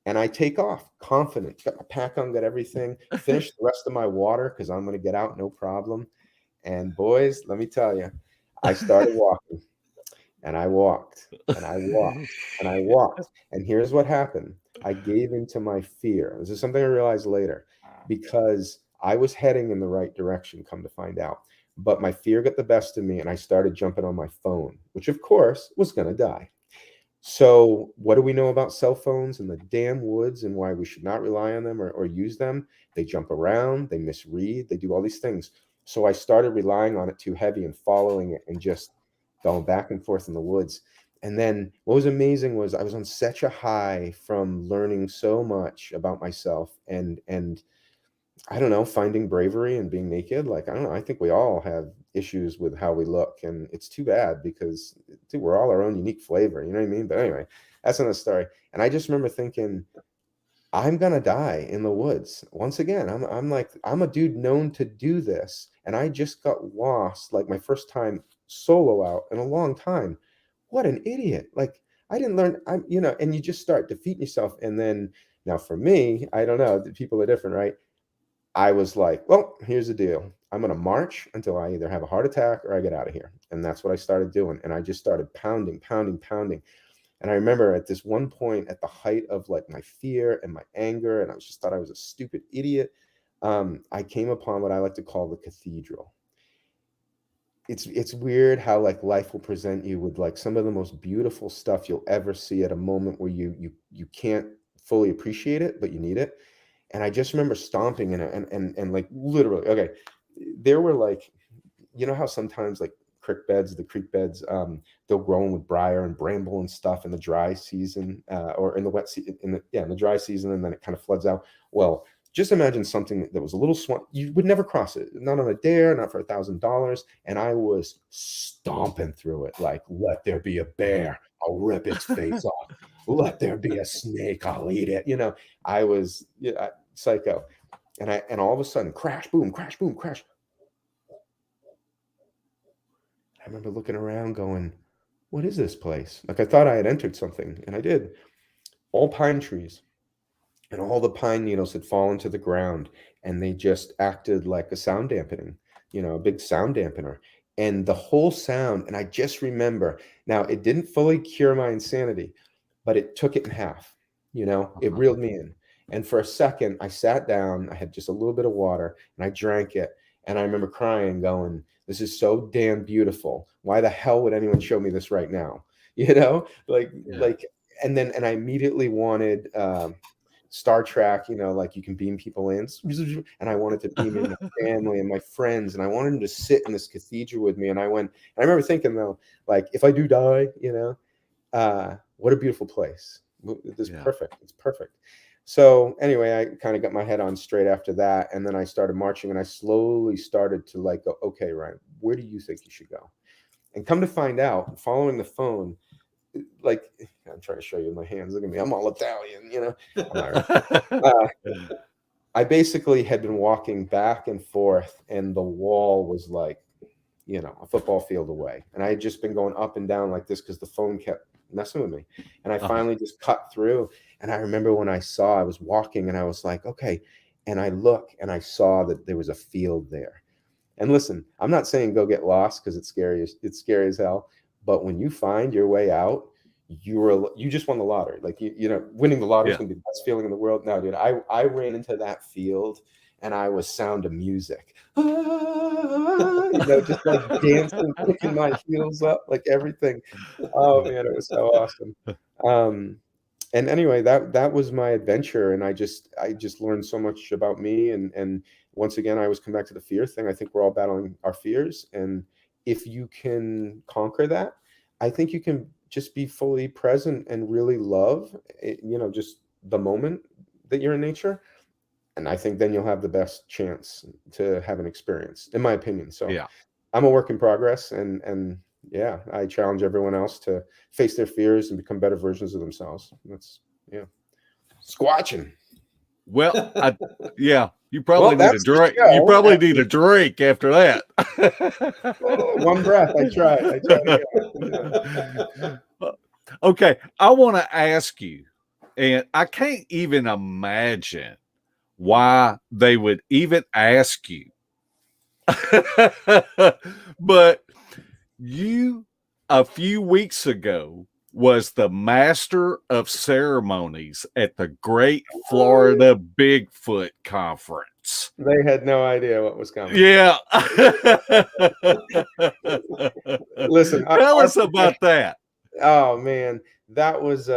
And I take off confident, got my pack on, got everything, finished the rest of my water because I'm going to get out, no problem. And boys, let me tell you, I started walking. And I walked and I walked and I walked. And here's what happened. I gave into my fear. This is something I realized later, because I was heading in the right direction, come to find out. But my fear got the best of me, and I started jumping on my phone, which of course was going to die. So what do we know about cell phones in the damn woods and why we should not rely on them or use them? They jump around, they misread, they do all these things. So I started relying on it too heavy and following it and just going back and forth in the woods. And then what was amazing was I was on such a high from learning so much about myself and I don't know, finding bravery and being naked. Like, I don't know, I think we all have issues with how we look, and it's too bad because dude, we're all our own unique flavor, you know what I mean? But anyway, that's another story. And I just remember thinking, I'm gonna die in the woods. Once again, I'm like, I'm a dude known to do this, and I just got lost, like my first time solo out in a long time. What an idiot. Like, I didn't learn, and you just start defeating yourself. And then now for me, I don't know, people are different, right? I was like, well, here's the deal. I'm going to march until I either have a heart attack or I get out of here. And that's what I started doing. And I just started pounding, pounding, pounding. And I remember at this one point, at the height of like my fear and my anger, and I just thought I was a stupid idiot, I came upon what I like to call the cathedral. It's weird how like life will present you with like some of the most beautiful stuff you'll ever see at a moment where you can't fully appreciate it, but you need it. And I just remember stomping in it and like literally, okay, there were like, you know how sometimes like the creek beds, they'll grow in with briar and bramble and stuff in the dry season, or in the wet season, in the dry season, and then it kind of floods out. Well, just imagine something that was a little swamp. You would never cross it, not on a dare, not for $1,000. And I was stomping through it like, let there be a bear, I'll rip its face off. Let there be a snake, I'll eat it. I was psycho. And all of a sudden, crash, boom, crash, boom, crash. I remember looking around going, what is this place? Like I thought I had entered something, and I did. All pine trees, and all the pine needles had fallen to the ground, and they just acted like a sound dampening, a big sound dampener. And the whole sound, and I just remember, now it didn't fully cure my insanity, but it took it in half, it reeled me in. And for a second, I sat down, I had just a little bit of water, and I drank it. And I remember crying, going, this is so damn beautiful. Why the hell would anyone show me this right now? And I immediately wanted Star Trek, like you can beam people in. And I wanted to beam in my family and my friends. And I wanted them to sit in this cathedral with me. And I remember thinking though, like, if I do die, what a beautiful place. This is perfect. It's perfect. So anyway, I kind of got my head on straight after that. And then I started marching, and I slowly started to like go, okay, Ryan, where do you think you should go? And come to find out, following the phone, like, I'm trying to show you my hands. Look at me. I'm all Italian, I basically had been walking back and forth, and the wall was like, a football field away. And I had just been going up and down like this because the phone kept messing with me. And I finally just cut through. And I remember when I was walking, and I was like, okay. And I look, and I saw that there was a field there. And listen, I'm not saying go get lost because it's scary as hell. But when you find your way out, you just won the lottery. Like, winning the lottery is going to be the best feeling in the world. No, dude, I ran into that field, and I was Sound of Music. Just like dancing, picking my heels up, like everything. Oh man, it was so awesome. And anyway, that was my adventure, and I just learned so much about me. And once again, I always come back to the fear thing. I think we're all battling our fears, and if you can conquer that, I think you can just be fully present and really love, just the moment that you're in nature. And I think then you'll have the best chance to have an experience, in my opinion. So I'm a work in progress, and I challenge everyone else to face their fears and become better versions of themselves. That's squatching. Well, you probably need a drink. You probably need a drink after that. One breath. I tried again. Okay, I want to ask you, and I can't even imagine why they would even ask you. But you a few weeks ago was the master of ceremonies at the Great Florida Bigfoot Conference. They had no idea what was coming. Yeah. Listen, tell us about that. Oh man, that was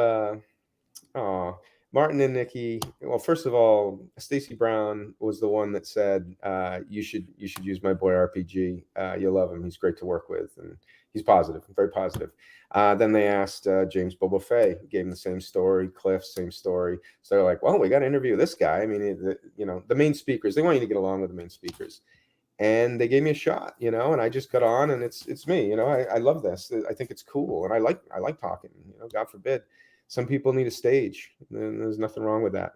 Martin and Nikki. Well, first of all, Stacy Brown was the one that said you should use my boy RPG. You'll love him. He's great to work with, and he's positive, very positive. Then they asked James Bobo Fay, gave him the same story. Cliff, same story. So they're like, well, we got to interview this guy. I mean, the main speakers. They want you to get along with the main speakers. And they gave me a shot, and I just got on, and it's me, I love this. I think it's cool, and I like talking. God forbid, some people need a stage, and there's nothing wrong with that,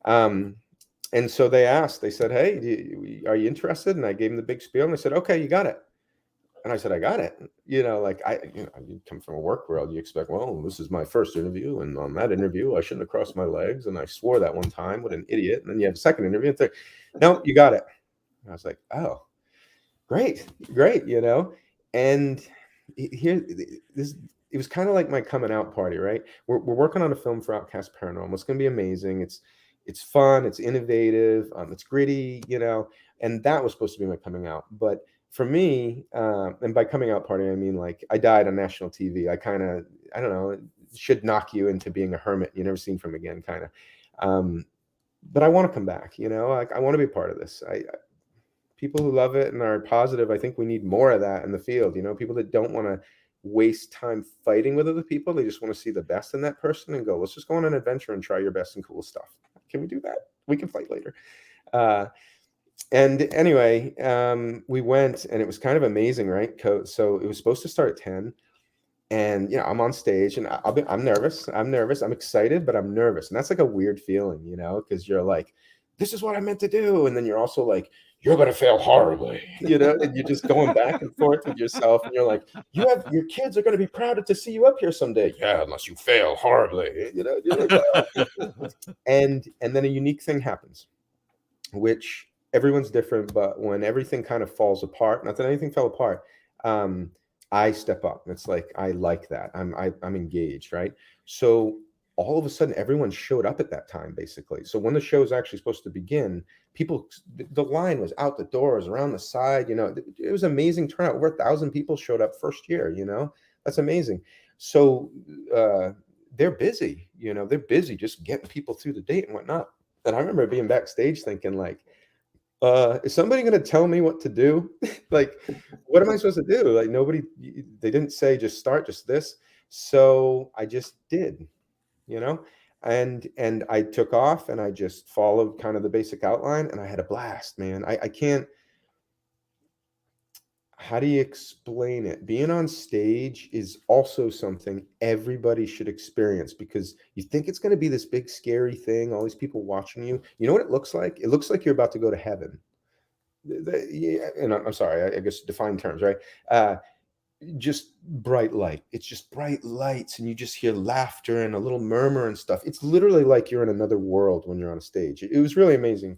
And so they said, hey, are you interested? And I gave them the big spiel, and they said, okay, you got it. And I said, I got it. You come from a work world, you expect, well, this is my first interview, and on that interview, I shouldn't have crossed my legs, and I swore that one time. What an idiot! And then you have a second interview, and no, you got it. I was like, oh, great. And it was kind of like my coming out party, right? We're working on a film for Outkast Paranormal. It's going to be amazing. It's fun. It's innovative. It's gritty, and that was supposed to be my coming out. But for me, and by coming out party, I mean, like, I died on national TV. I don't know, it should knock you into being a hermit you never seen from again, kind of. But I want to come back, I want to be part of this. People who love it and are positive, I think we need more of that in the field. People that don't want to waste time fighting with other people. They just want to see the best in that person and go, let's just go on an adventure and try your best and cool stuff. Can we do that? We can fight later. And anyway, we went, and it was kind of amazing, right? So it was supposed to start at 10. And, I'm on stage, and I'm nervous. I'm excited, but I'm nervous. And that's like a weird feeling, because you're like, this is what I meant to do. And then you're also like, you're going to fail horribly, and you're just going back and forth with yourself. And you're like, your kids are going to be proud to see you up here someday. Yeah, unless you fail horribly, You're like, oh. And then a unique thing happens, which everyone's different. But when everything kind of falls apart, not that anything fell apart, I step up. It's like, I like that. I'm engaged, right? So all of a sudden, everyone showed up at that time, basically. So when the show is actually supposed to begin, the line was out the doors, around the side. It was amazing turnout. Over 1,000 people showed up first year. That's amazing. So they're busy. They're busy just getting people through the date and whatnot. And I remember being backstage thinking, like, is somebody going to tell me what to do? Like, what am I supposed to do? Like, they didn't say just start, just this. So I just did. And I took off, and I just followed kind of the basic outline, and I had a blast, man. I can't, how do you explain it? Being on stage is also something everybody should experience, because you think it's going to be this big, scary thing, all these people watching you. You know what it looks like? It looks like you're about to go to heaven. Yeah, and I'm sorry, I guess define terms, right? Just bright light. It's just bright lights, and you just hear laughter and a little murmur and stuff. It's literally like you're in another world when you're on a stage. It was really amazing.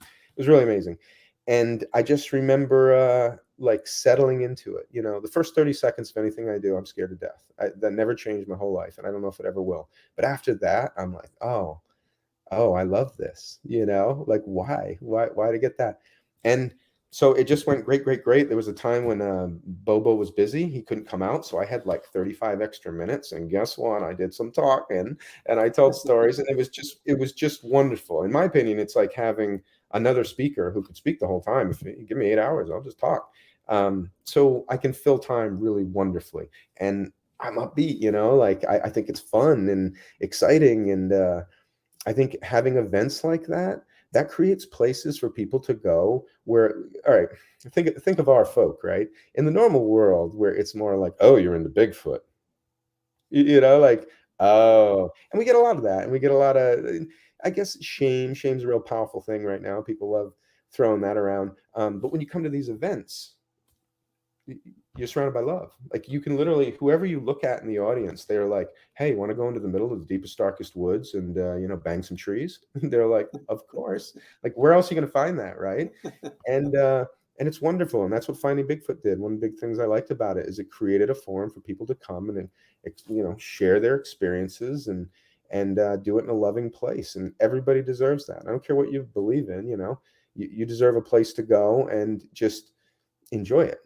And I just remember like settling into it. The first 30 seconds of anything I do, I'm scared to death. That never changed my whole life, and I don't know if it ever will. But after that, I'm like, oh, I love this. Like, why to get that? And so it just went great. There was a time when Bobo was busy. He couldn't come out. So I had like 35 extra minutes. And guess what? I did some talking, and I told stories, and it was just wonderful. In my opinion, it's like having another speaker who could speak the whole time. If you give me 8 hours, I'll just talk. So I can fill time really wonderfully. And I'm upbeat, like I think it's fun and exciting. And I think having events like that creates places for people to go where, all right, think of our folk, right? In the normal world, where it's more like, oh, you're into Bigfoot, like, oh, and we get a lot of that. And we get a lot of, I guess, shame's a real powerful thing right now. People love throwing that around. But when you come to these events, you're surrounded by love. Like, you can literally, whoever you look at in the audience, they're like, hey, want to go into the middle of the deepest, darkest woods and, bang some trees? They're like, of course. Like, where else are you going to find that, right? And And it's wonderful. And that's what Finding Bigfoot did. One of the big things I liked about it is it created a forum for people to come and, share their experiences and do it in a loving place. And everybody deserves that. I don't care what you believe in, you deserve a place to go and just enjoy it,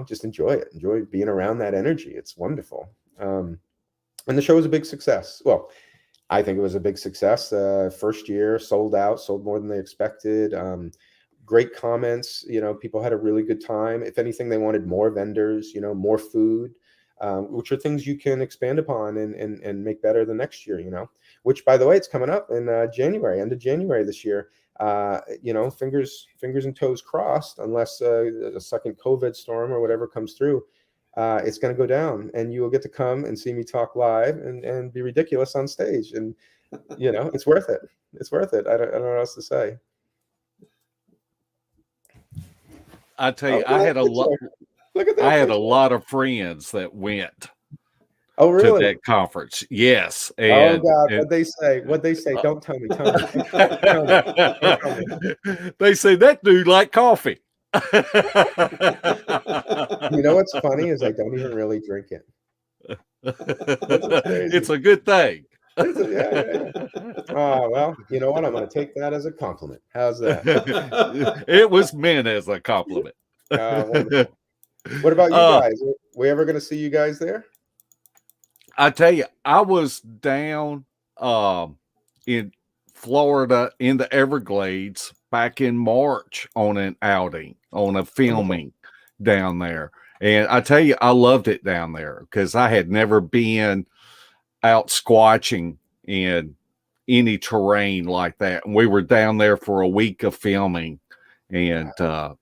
just enjoy it. Enjoy being around that energy. It's wonderful. And the show was a big success. Well, I think it was a big success. First year, sold out, sold more than they expected. Great comments. People had a really good time. If anything, they wanted more vendors, more food, which are things you can expand upon and make better the next year, which, by the way, it's coming up in January, end of January this year. Fingers and toes crossed, unless a second COVID storm or whatever comes through. It's going to go down, and you will get to come and see me talk live and be ridiculous on stage. And, it's worth it. It's worth it. I don't know what else to say. I tell you, I had a lot. Look at that. I had a lot of friends that went really? to that conference. Yes. And, what'd they say? Don't tell me. Tell me. They say that dude like coffee. What's funny is I don't even really drink it. It's a good thing. Oh, well, you know what? I'm going to take that as a compliment. How's that? It was meant as a compliment. What about you guys? We ever going to see you guys there? I tell you, I was down in Florida in the Everglades back in March on an outing, on a filming down there. And I tell you, I loved it down there because I had never been out squatching in any terrain like that. And we were down there for a week of filming, and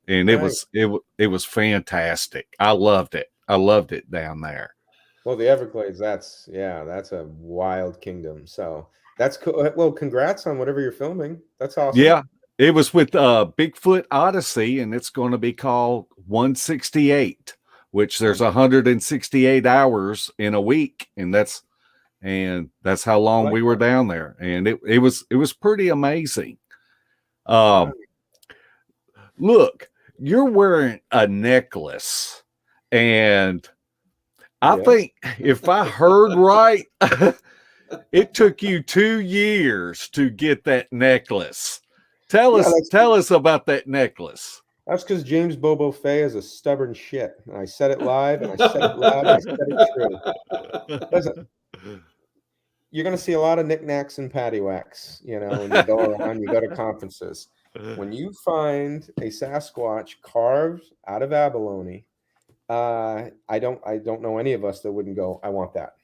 it was fantastic. I loved it. I loved it down there. Well, the Everglades, that's a wild kingdom. So that's cool. Well, congrats on whatever you're filming. That's awesome. Yeah. It was with Bigfoot Odyssey, and it's going to be called 168, which there's 168 hours in a week. And that's how long we were down there. And it was pretty amazing. Look, you're wearing a necklace, and I think if I heard right, it took you 2 years to get that necklace. Tell us about that necklace. That's because James Bobo Fay is a stubborn shit. And I said it live, and I said it loud, and I said it true. Listen, you're going to see a lot of knickknacks and paddywhacks, when you go around, you go to conferences. When you find a Sasquatch carved out of abalone, I don't know any of us that wouldn't go, I want that.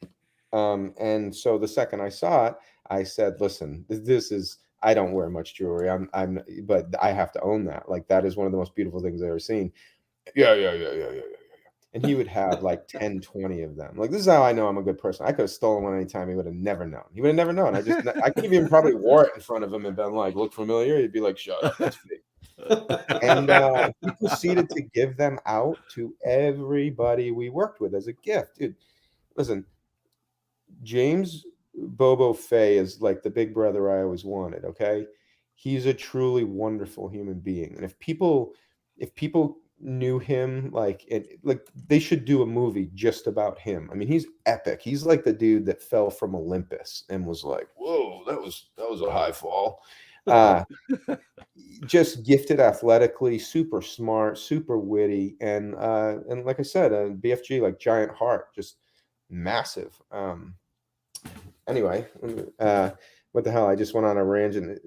And so the second I saw it, I said, listen, this is, I don't wear much jewelry. But I have to own that. Like, that is one of the most beautiful things I've ever seen. Yeah. And he would have like 10, 20 of them. Like, this is how I know I'm a good person. I could have stolen one anytime. He would have never known. I could have even probably wore it in front of him and been like, look familiar. He'd be like, shut up, that's fake. And he proceeded to give them out to everybody we worked with as a gift. Dude, listen, James Bobo Fay is like the big brother I always wanted. Okay, he's a truly wonderful human being, and if people knew him, like they should do a movie just about him. I mean, he's epic. He's like the dude that fell from Olympus and was like, whoa, that was a high fall. Just gifted athletically, super smart, super witty, and like I said, BFG, like giant heart, just massive. Anyway, what the hell? I just went on a rant. And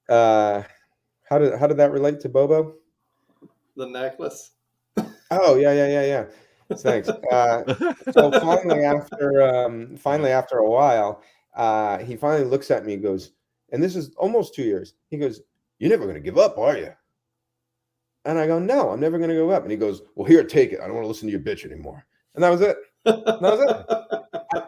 how did that relate to Bobo? The necklace. Oh yeah. Thanks. So finally, after a while, he finally looks at me and goes, and this is almost 2 years. He goes, "You're never going to give up, are you?" And I go, "No, I'm never going to give up." And he goes, "Well, here, take it. I don't want to listen to your bitch anymore." And that was it.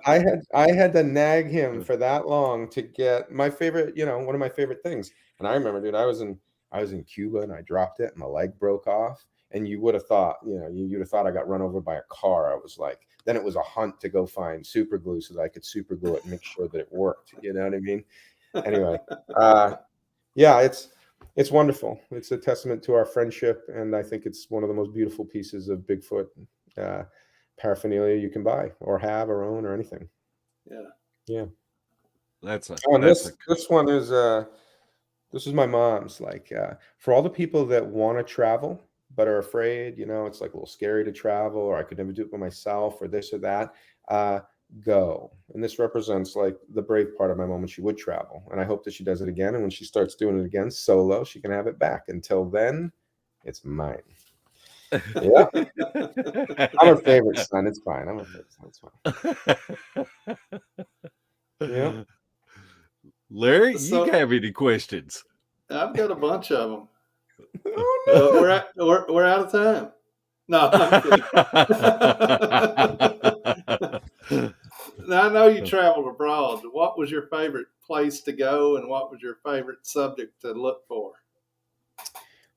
I had to nag him for that long to get my favorite, one of my favorite things. And I remember, dude, I was in Cuba and I dropped it and my leg broke off. And you would have thought, you'd have thought I got run over by a car. I was like, then it was a hunt to go find super glue so that I could super glue it and make sure that it worked. You know what I mean? Anyway, yeah, It's wonderful. It's a testament to our friendship, and I think it's one of the most beautiful pieces of Bigfoot paraphernalia you can buy or have or own or anything. Yeah. Yeah. That's a Oh, and that's this one is this is my mom's. Like for all the people that want to travel but are afraid, it's like a little scary to travel, or I could never do it by myself, or this or that. Go. And this represents like the brave part of my mom when she would travel. And I hope that she does it again. And when she starts doing it again solo, she can have it back. Until then, it's mine. Yeah. I'm her favorite son. It's fine. I'm her favorite son. It's fine. Yeah. Larry, So- you have any questions? I've got a bunch of them. Oh, no. We're out of time. No, I'm kidding. Now, I know you traveled abroad. What was your favorite place to go, and what was your favorite subject to look for?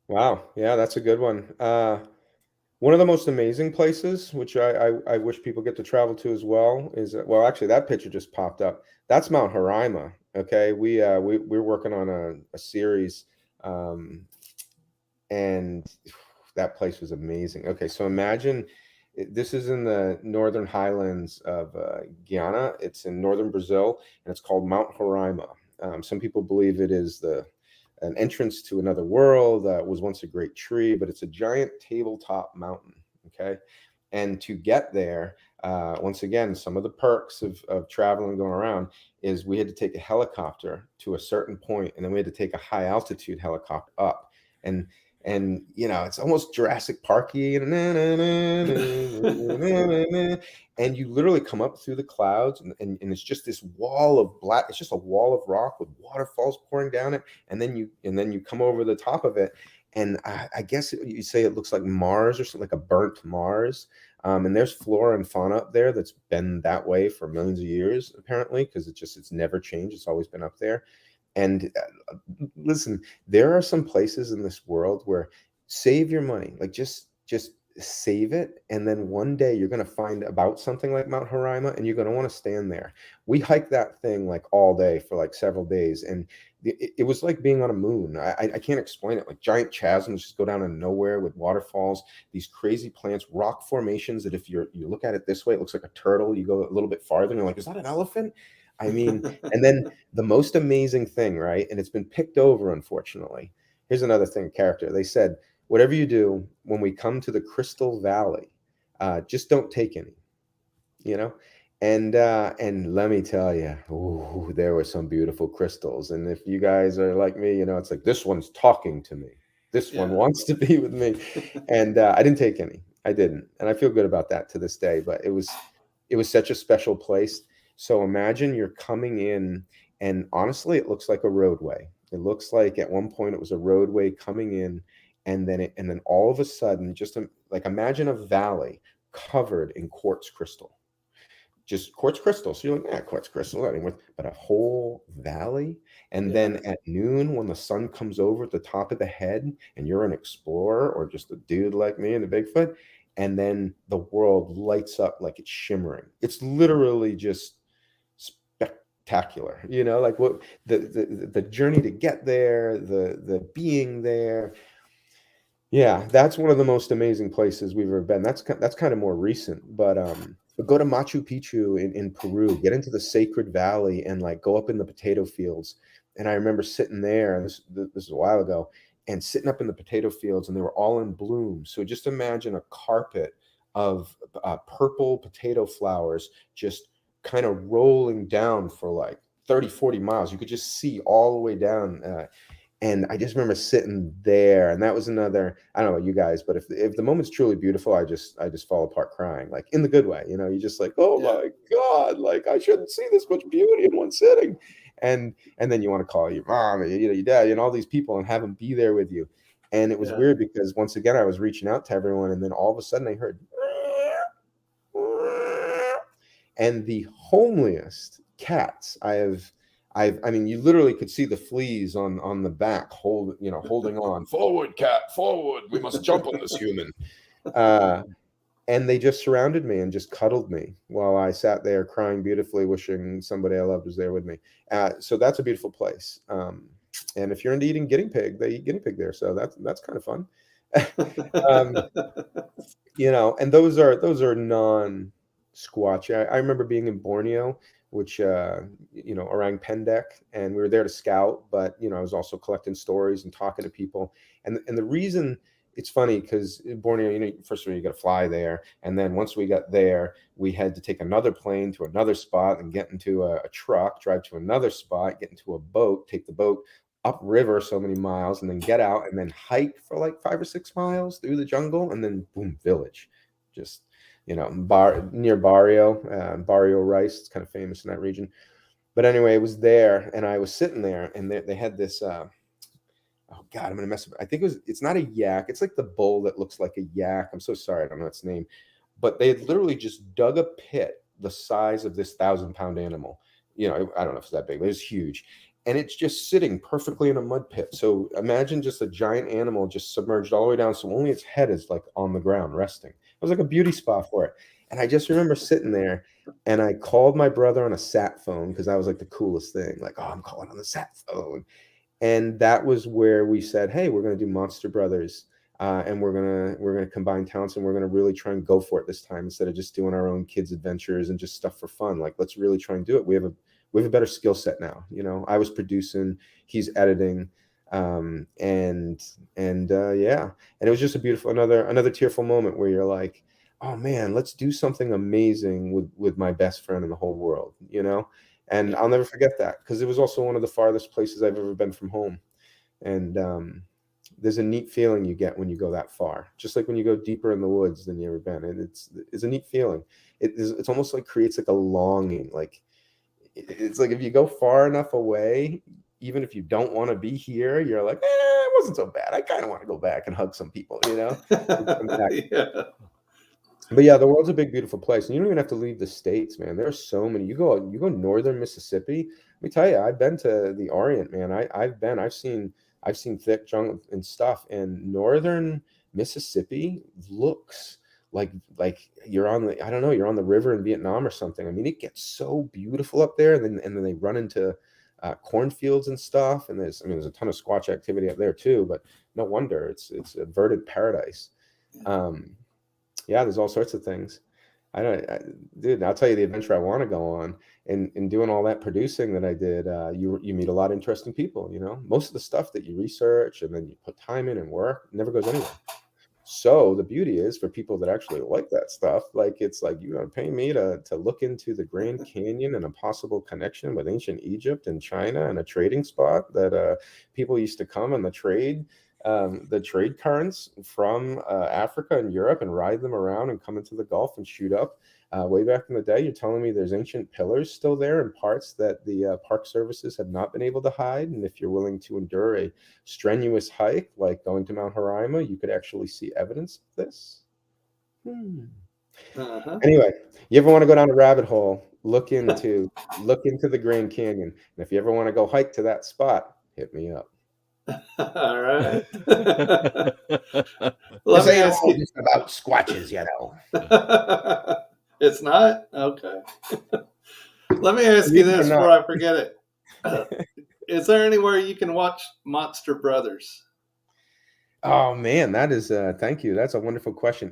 Wow. Yeah, that's a good one. One of the most amazing places, which I wish people get to travel to as well, is well, actually, that picture just popped up. That's Mount Haraima. Okay, we're working on a series, and that place was amazing. Okay, so imagine this is in the northern highlands of Guyana. It's in northern Brazil, and it's called Mount Haraima. Some people believe it is an entrance to another world. It was once a great tree, but it's a giant tabletop mountain. Okay, and to get there, once again, some of the perks of traveling, going around, is we had to take a helicopter to a certain point, and then we had to take a high altitude helicopter up, and it's almost Jurassic Parky, and you literally come up through the clouds, and it's just this wall of black. It's just a wall of rock with waterfalls pouring down it, and then you come over the top of it, and I guess you say it looks like Mars or something, like a burnt Mars. And there's flora and fauna up there that's been that way for millions of years, apparently, because it's never changed. It's always been up there. And listen, there are some places in this world where save your money, like just save it, and then one day you're going to find about something like Mount Haraima, and you're going to want to stand there. We hiked that thing like all day for like several days, and it was like being on a moon. I can't explain it. Like giant chasms just go down in nowhere with waterfalls, these crazy plants, rock formations that if you look at it this way, it looks like a turtle. You go a little bit farther, and you're like, is that an elephant? I mean, and then the most amazing thing, right? And it's been picked over, unfortunately. Here's another thing, character. They said, whatever you do, when we come to the Crystal Valley, just don't take any, And let me tell you, ooh, there were some beautiful crystals. And if you guys are like me, it's like, this one's talking to me. This one wants to be with me. And I didn't take any. I didn't. And I feel good about that to this day. But it was such a special place. So imagine you're coming in, and honestly, it looks like a roadway. It looks like at one point it was a roadway coming in, and then all of a sudden, just like imagine a valley covered in quartz crystal, just quartz crystal. So you're like, yeah, quartz crystal, but a whole valley. And then at noon, when the sun comes over at the top of the head, and you're an explorer or just a dude like me in the Bigfoot, and then the world lights up like it's shimmering. It's literally just spectacular, like what the journey to get there, the being there. Yeah, that's one of the most amazing places we've ever been. That's kind of more recent, but go to Machu Picchu in Peru, get into the Sacred Valley, and like go up in the potato fields. And I remember sitting there, and this is a while ago, and sitting up in the potato fields, and they were all in bloom. So just imagine a carpet of purple potato flowers just kind of rolling down for like 30, 40 miles. You could just see all the way down. And I just remember sitting there, and that was another, I don't know about you guys, but if the moment's truly beautiful, I just fall apart crying, like in the good way. You're just like, oh my God, like I shouldn't see this much beauty in one sitting. And then you want to call your mom, and, your dad, and all these people, and have them be there with you. And it was weird because once again, I was reaching out to everyone, and then all of a sudden I heard, and the homeliest cats I mean, you literally could see the fleas on the back, holding on. Forward, cat, forward. We must jump on this human. And they just surrounded me and just cuddled me while I sat there crying beautifully, wishing somebody I loved was there with me. So that's a beautiful place. And if you're into eating guinea pig, they eat guinea pig there. So that's kind of fun. um, and those are non-squatch. I remember being in Borneo, which orang pendek, and we were there to scout, but I was also collecting stories and talking to people. And the reason it's funny, because in Borneo, first of all, you got to fly there, and then once we got there, we had to take another plane to another spot and get into a truck, drive to another spot, get into a boat, take the boat upriver so many miles, and then get out and then hike for like 5 or 6 miles through the jungle, and then boom, village. Just near Barrio Rice. It's kind of famous in that region. But anyway, it was there, and I was sitting there, and they had this oh God, I'm gonna mess up. I think it's not a yak. It's like the bull that looks like a yak. I'm so sorry, I don't know its name. But they had literally just dug a pit the size of this 1,000-pound animal. I don't know if it's that big, but it's huge. And it's just sitting perfectly in a mud pit. So imagine just a giant animal just submerged all the way down, so only its head is like on the ground resting. It was like a beauty spot for it. And I just remember sitting there, and I called my brother on a sat phone, because that was like the coolest thing. Like, oh, I'm calling on the sat phone. And that was where we said, hey, we're going to do Monster Brothers, and we're gonna combine talents, and we're going to really try and go for it this time, instead of just doing our own kids' adventures and just stuff for fun. Like, let's really try and do it. We have a better skill set now. I was producing, he's editing, and it was just a beautiful, another tearful moment where you're like, oh man, let's do something amazing with my best friend in the whole world, and I'll never forget that, because it was also one of the farthest places I've ever been from home. And there's a neat feeling you get when you go that far, just like when you go deeper in the woods than you ever been. And it's a neat feeling. It's almost like creates like a longing. Like, it's like if you go far enough away, even if you don't want to be here, you're like, it wasn't so bad. I kind of want to go back and hug some people, Yeah. But yeah, the world's a big, beautiful place, and you don't even have to leave the States, man. There are so many. You go northern Mississippi. Let me tell you, I've been to the Orient, man. I've seen thick jungle and stuff, and northern Mississippi looks like you're on the river in Vietnam or something. I mean, it gets so beautiful up there, and then they run into cornfields and stuff, and there's a ton of Squatch activity up there too. But no wonder it's a verdant paradise. Yeah, there's all sorts of things. Dude, I'll tell you the adventure I want to go on. In doing all that producing that I did, you meet a lot of interesting people. Most of the stuff that you research and then you put time in and work never goes anywhere. So the beauty is, for people that actually like that stuff, like, it's like, you're going to pay me to look into the Grand Canyon and a possible connection with ancient Egypt and China, and a trading spot that people used to come on the trade currents from Africa and Europe, and ride them around and come into the Gulf and shoot up. Way back in the day, you're telling me there's ancient pillars still there in parts that the park services have not been able to hide. And if you're willing to endure a strenuous hike, like going to Mount Haraima, you could actually see evidence of this. Anyway, you ever want to go down a rabbit hole, look into the Grand Canyon. And if you ever want to go hike to that spot, hit me up. All right. Let me ask you just about Squatches, It's not? Okay. Let me ask you this before I forget it. Is there anywhere you can watch Monster Brothers? Oh man, that is thank you. That's a wonderful question.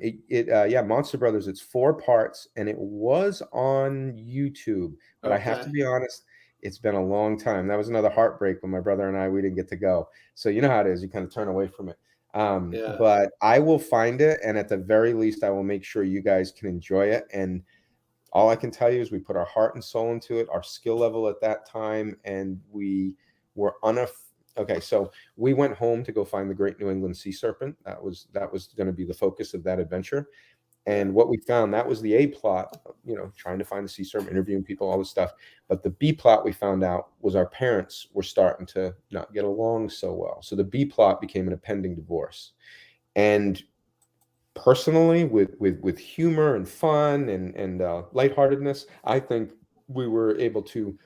Monster Brothers, it's 4 parts, and it was on YouTube, but I have to be honest, it's been a long time. That was another heartbreak when my brother and we didn't get to go. So you know how it is, you kind of turn away from it. But I will find it, and at the very least, I will make sure you guys can enjoy it. And all I can tell you is we put our heart and soul into it, our skill level at that time, and we were okay, so we went home to go find the Great New England Sea Serpent. That was going to be the focus of that adventure. And what we found, that was the A plot, trying to find the sea serpent, interviewing people, all this stuff. But the B plot we found out was our parents were starting to not get along so well. So the B plot became an impending divorce. And personally, with humor and fun and lightheartedness, I think we were able to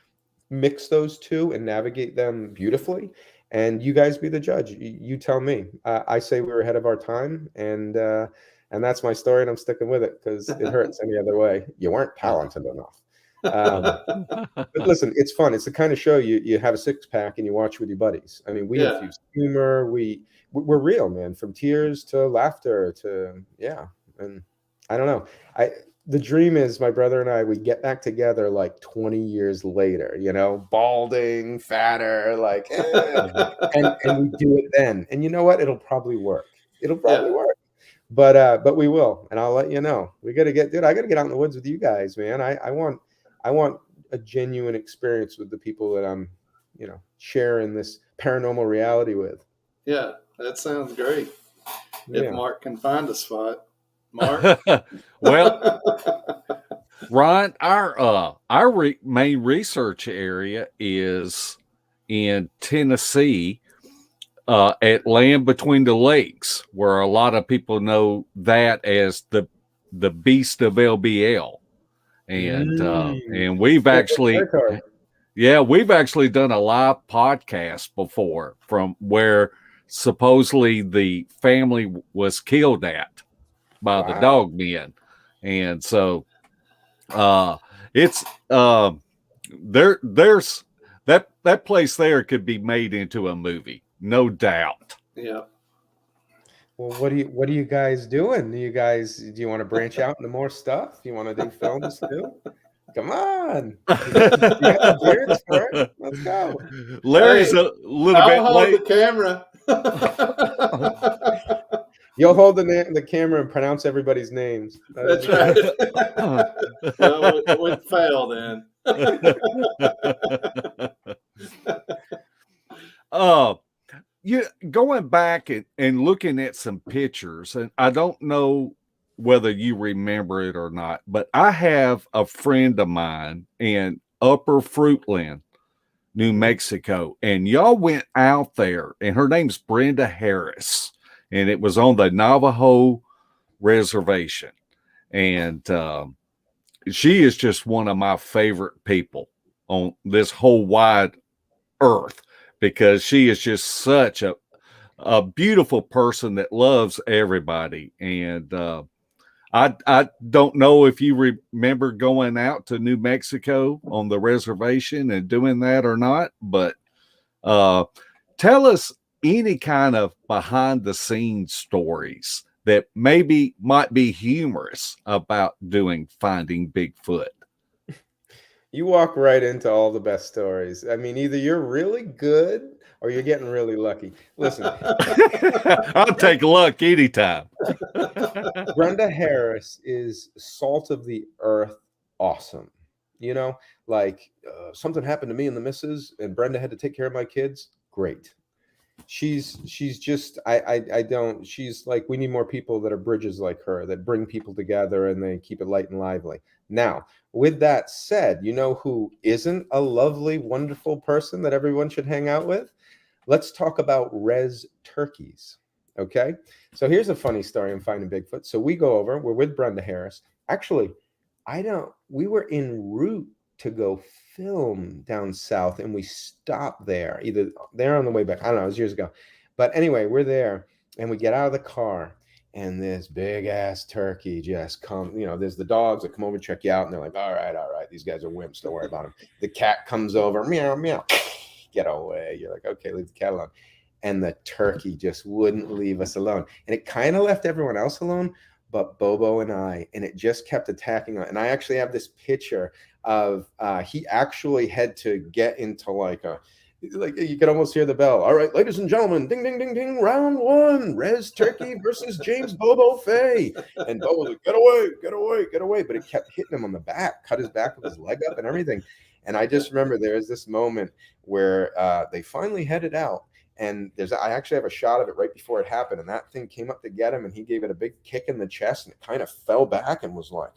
mix those two and navigate them beautifully. And you guys be the judge. You tell me. I say we were ahead of our time, and that's my story, and I'm sticking with it, because it hurts any other way. You weren't talented enough. But listen, it's fun. It's the kind of show you have a 6-pack and you watch with your buddies. I mean, we Yeah. infuse humor. We're real, man. From tears to laughter to And I don't know. The dream is my brother and I, we get back together like 20 years later, balding, fatter, like, and we do it then. And you know what? It'll probably work. It'll probably work. But we will, and I'll let you know. I got to get out in the woods with you guys, man. I want a genuine experience with the people that I'm, sharing this paranormal reality with. Yeah, that sounds great. Yeah. If Mark can find a spot. Mark? Well, Ron, our main research area is in Tennessee, at Land Between the Lakes, where a lot of people know that as the Beast of LBL, and we've actually done a live podcast before from where supposedly the family was killed at by the dog men, and so it's there's that place there could be made into a movie, no doubt. Yeah. Well, what are you guys doing? Do you want to branch out into more stuff? You want to do films too? Come on. You got the beards for it. Let's go. Larry's a little bit hold late. the camera. You'll hold the camera and pronounce everybody's names. That's right. Well, it would fail then. Going back and looking at some pictures, and I don't know whether you remember it or not, but I have a friend of mine in Upper Fruitland, New Mexico, and y'all went out there, and her name's Brenda Harris, and it was on the Navajo reservation, and she is just one of my favorite people on this whole wide earth, because she is just such a beautiful person that loves everybody. And I don't know if you remember going out to New Mexico on the reservation and doing that or not, but tell us any kind of behind the scenes stories that maybe might be humorous about finding Bigfoot. You walk right into all the best stories. I mean, either you're really good or you're getting really lucky. Listen, I'll take luck anytime. Brenda Harris is salt of the earth awesome. Like something happened to me and the missus, and Brenda had to take care of my kids. Great. She's just she's like, we need more people that are bridges like her, that bring people together and they keep it light and lively. Now, with that said, you know who isn't a lovely, wonderful person that everyone should hang out with? Let's talk about res turkeys. Okay. So here's a funny story on finding Bigfoot. So we go over, we're with Brenda Harris. Actually, we were en route to go film down south, and we stopped there, either there on the way back. I don't know, it was years ago. But anyway, we're there and we get out of the car, and this big ass turkey just comes. There's the dogs that come over and check you out, and they're like, all right, these guys are wimps, don't worry about them. The cat comes over, meow, meow, get away. You're like, okay, leave the cat alone. And the turkey just wouldn't leave us alone. And it kind of left everyone else alone, but Bobo and I, and it just kept attacking us. And I actually have this picture of he actually had to get into like you could almost hear the bell. All right, ladies and gentlemen, ding, ding, ding, ding, round one, Res Turkey versus James Bobo Fay. And Bobo was like, get away, get away, get away. But it kept hitting him on the back, cut his back with his leg up and everything. And I just remember there was this moment where they finally headed out. And I actually have a shot of it right before it happened. And that thing came up to get him, and he gave it a big kick in the chest, and it kind of fell back and was like,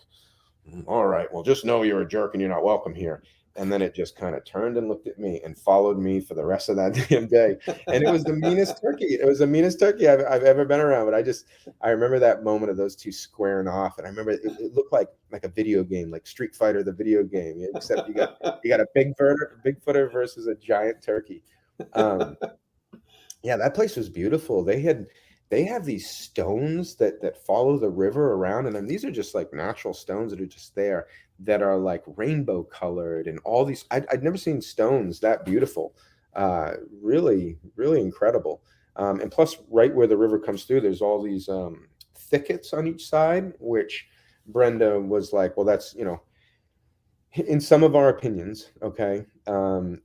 all right, well, just know you're a jerk and you're not welcome here. And then it just kind of turned and looked at me and followed me for the rest of that damn day. And it was the meanest turkey. It was the meanest turkey I've ever been around. But I remember that moment of those two squaring off. And I remember it looked like a video game, like Street Fighter, the video game, except you got a Bigfooter versus a giant turkey. Yeah, that place was beautiful. They had they have these stones that follow the river around, and then these are just like natural stones that are just there, that are like rainbow colored, and all these. I'd never seen stones that beautiful. Really, really incredible. And plus, right where the river comes through, there's all these thickets on each side, which Brenda was like, well, that's, in some of our opinions, okay,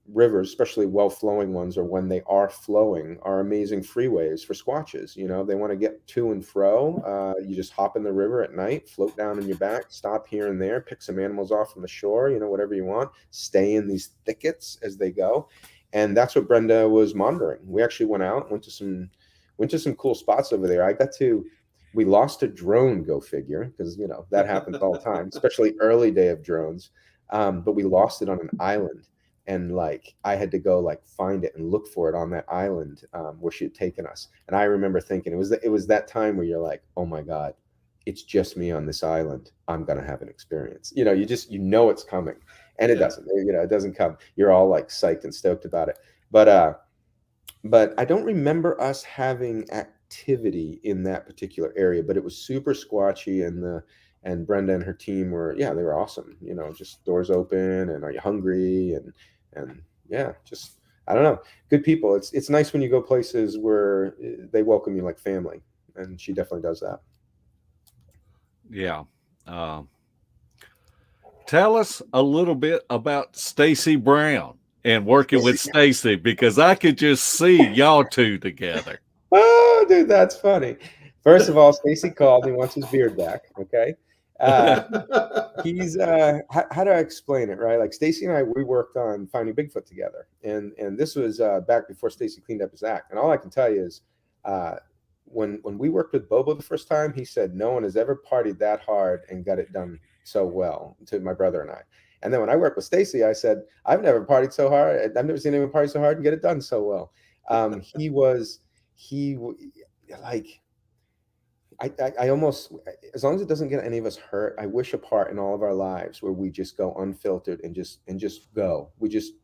rivers, especially well-flowing ones, or when they are flowing, are amazing freeways for squatches. They want to get to and fro. You just hop in the river at night, float down on your back, stop here and there, pick some animals off from the shore, whatever you want, stay in these thickets as they go. And that's what Brenda was monitoring. We actually went to some cool spots over there. We lost a drone, go figure, because that happens all the time, especially early day of drones. But we lost it on an island, and like I had to go like find it and look for it on that island where she had taken us. And I remember thinking it was that time where you're like, oh my God, it's just me on this island. I'm gonna have an experience. It's coming, and it doesn't. It doesn't come. You're all like psyched and stoked about it. But I don't remember us having activity in that particular area. But it was super squatchy, and Brenda and her team they were awesome. Just doors open, and are you hungry? And yeah, just, I don't know, good people. It's nice when you go places where they welcome you like family, and she definitely does that. Yeah. Tell us a little bit about Stacy Brown and working with Stacy, because I could just see y'all two together. Oh, dude, that's funny. First of all, Stacy called. He wants his beard back. Okay. He's how do I explain it, right? Like Stacy and I, we worked on Finding Bigfoot together, and this was back before Stacy cleaned up his act. And all I can tell you is when we worked with Bobo the first time, he said no one has ever partied that hard and got it done so well, to my brother and I. And then when I worked with Stacy, I said, I've never partied so hard. I've never seen anyone party so hard and get it done so well. I almost, as long as it doesn't get any of us hurt, I wish a part in all of our lives where we just go unfiltered and just go. We just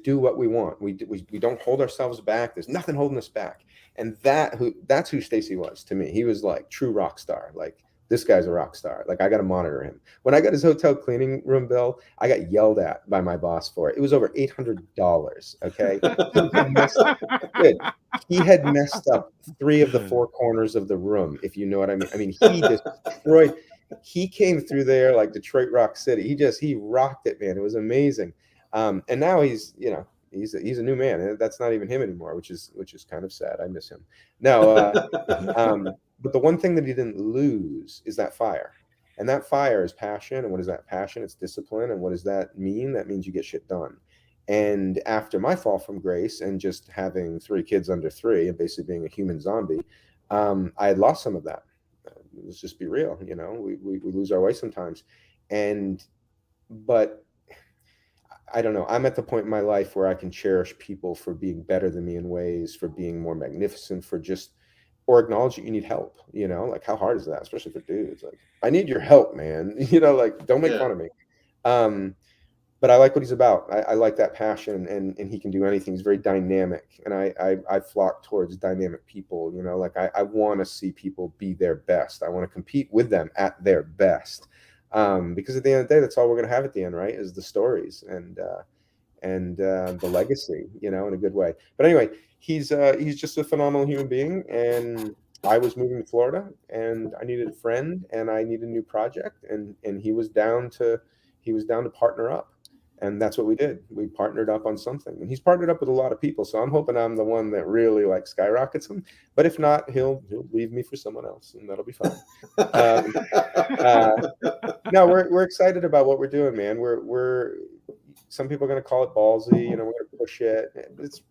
do what we want. We don't hold ourselves back. There's nothing holding us back. And that's who Stacy was to me. He was like true rock star. Like, this guy's a rock star. Like, I got to monitor him. When I got his hotel cleaning room bill, I got yelled at by my boss for it. It was over $800. Okay. He had messed up 3 of the 4 corners of the room, if you know what I mean. I mean, he destroyed. He came through there like Detroit Rock City. He rocked it, man. It was amazing. And now he's a new man. That's not even him anymore, which is kind of sad. I miss him. No, but the one thing that he didn't lose is that fire. And that fire is passion. And what is that passion? It's discipline. And what does that mean? That means you get shit done. And after my fall from grace and just having 3 kids under 3 and basically being a human zombie, I had lost some of that. Let's just be real. We lose our way sometimes. But I don't know. I'm at the point in my life where I can cherish people for being better than me in ways, for being more magnificent, or acknowledge that you need help. Like, how hard is that, especially for dudes? Like, I need your help, man. Like, don't make fun of me. But I like what he's about. I like that passion, and he can do anything. He's very dynamic, and I flock towards dynamic people. Like, I want to see people be their best. I want to compete with them at their best, because at the end of the day, that's all we're going to have at the end, right? Is the stories and the legacy, in a good way. But anyway, he's just a phenomenal human being, and I was moving to Florida, and I needed a friend, and I needed a new project, and he was down to partner up. And that's what we did. We partnered up on something, and he's partnered up with a lot of people. So I'm hoping I'm the one that really like skyrockets him. But if not, he'll leave me for someone else, and that'll be fine. No, we're excited about what we're doing, man. We're some people are going to call it ballsy. We're going to push it. It's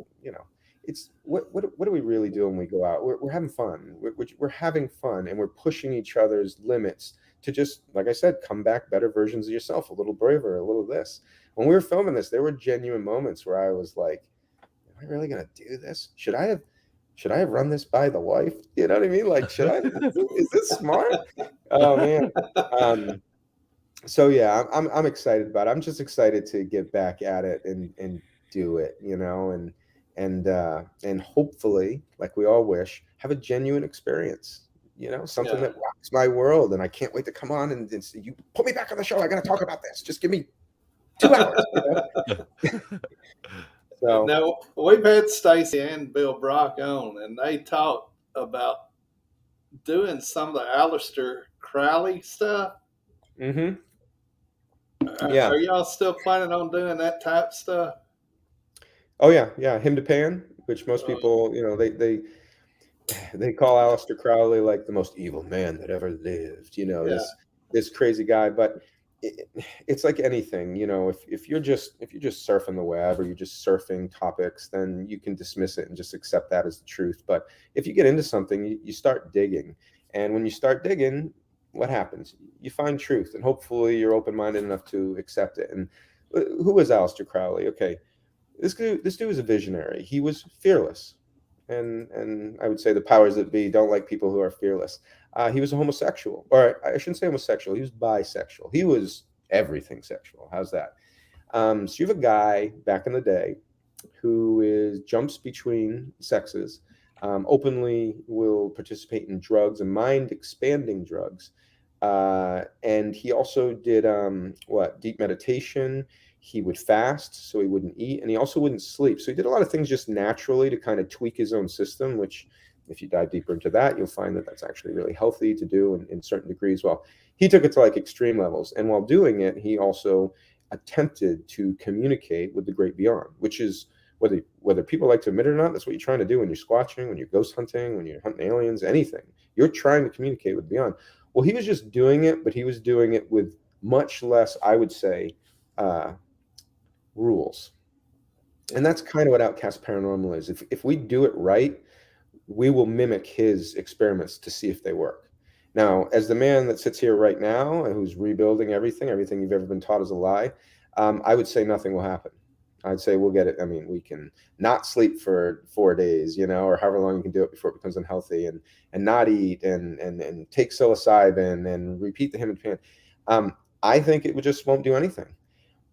it's what do we really do when we go out? We're having fun. We're having fun, and we're pushing each other's limits to just, like I said, come back better versions of yourself, a little braver, a little this. When we were filming this, there were genuine moments where I was like, am I really going to do this? Should I have run this by the wife? You know what I mean? Like, is this smart? Oh man. So yeah, I'm excited about it. I'm just excited to get back at it and do it, and hopefully, like we all wish, have a genuine experience. Something that rocks my world, and I can't wait to come on and say, you put me back on the show. I got to talk about this. Just give me 2 hours. So now we've had Stacy and Bill Brock on, and they talked about doing some of the Aleister Crowley stuff. Yeah. Are y'all still planning on doing that type stuff? Oh yeah. Hymn to Pan, which most people, they call Aleister Crowley like the most evil man that ever lived. This crazy guy, but it's like anything. If you're just surfing the web or you're just surfing topics, then you can dismiss it and just accept that as the truth. But if you get into something, you start digging, and when you start digging, what happens? You find truth, and hopefully you're open-minded enough to accept it. And who is Aleister Crowley? Okay, this dude was a visionary. He was fearless. And I would say the powers that be don't like people who are fearless. He was a homosexual, or I shouldn't say homosexual. He was bisexual. He was everything sexual. How's that? So you have a guy back in the day who jumps between sexes, openly will participate in drugs and mind-expanding drugs. And he also did deep meditation. He would fast, so he wouldn't eat, and he also wouldn't sleep. So he did a lot of things just naturally to kind of tweak his own system, which if you dive deeper into that, you'll find that that's actually really healthy to do in certain degrees. Well, he took it to like extreme levels. And while doing it, he also attempted to communicate with the great beyond, which is, whether people like to admit it or not, that's what you're trying to do when you're squatching, when you're ghost hunting, when you're hunting aliens, anything. You're trying to communicate with beyond. Well, he was just doing it, but he was doing it with much less, I would say, rules. And that's kind of what Outkast Paranormal is. If we do it right, we will mimic his experiments to see if they work. Now, as the man that sits here right now and who's rebuilding everything you've ever been taught is a lie, I would say nothing will happen. I'd say we'll get it. I mean, we can not sleep for 4 days, or however long you can do it before it becomes unhealthy, and not eat and take psilocybin and repeat the hymn and pan. I think it just won't do anything.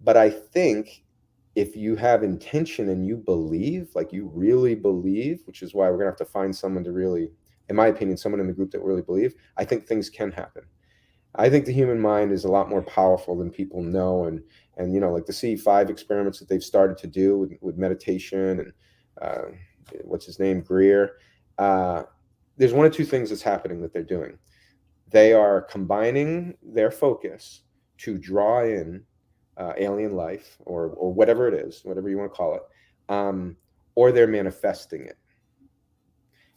But I think if you have intention and you believe, like you really believe, which is why we're going to have to find someone to really, in my opinion, someone in the group that really believe, I think things can happen. I think the human mind is a lot more powerful than people know. And like the C5 experiments that they've started to do with meditation and what's his name, Greer, there's one of two things that's happening that they're doing. They are combining their focus to draw in alien life or whatever it is, whatever you want to call it, or they're manifesting it.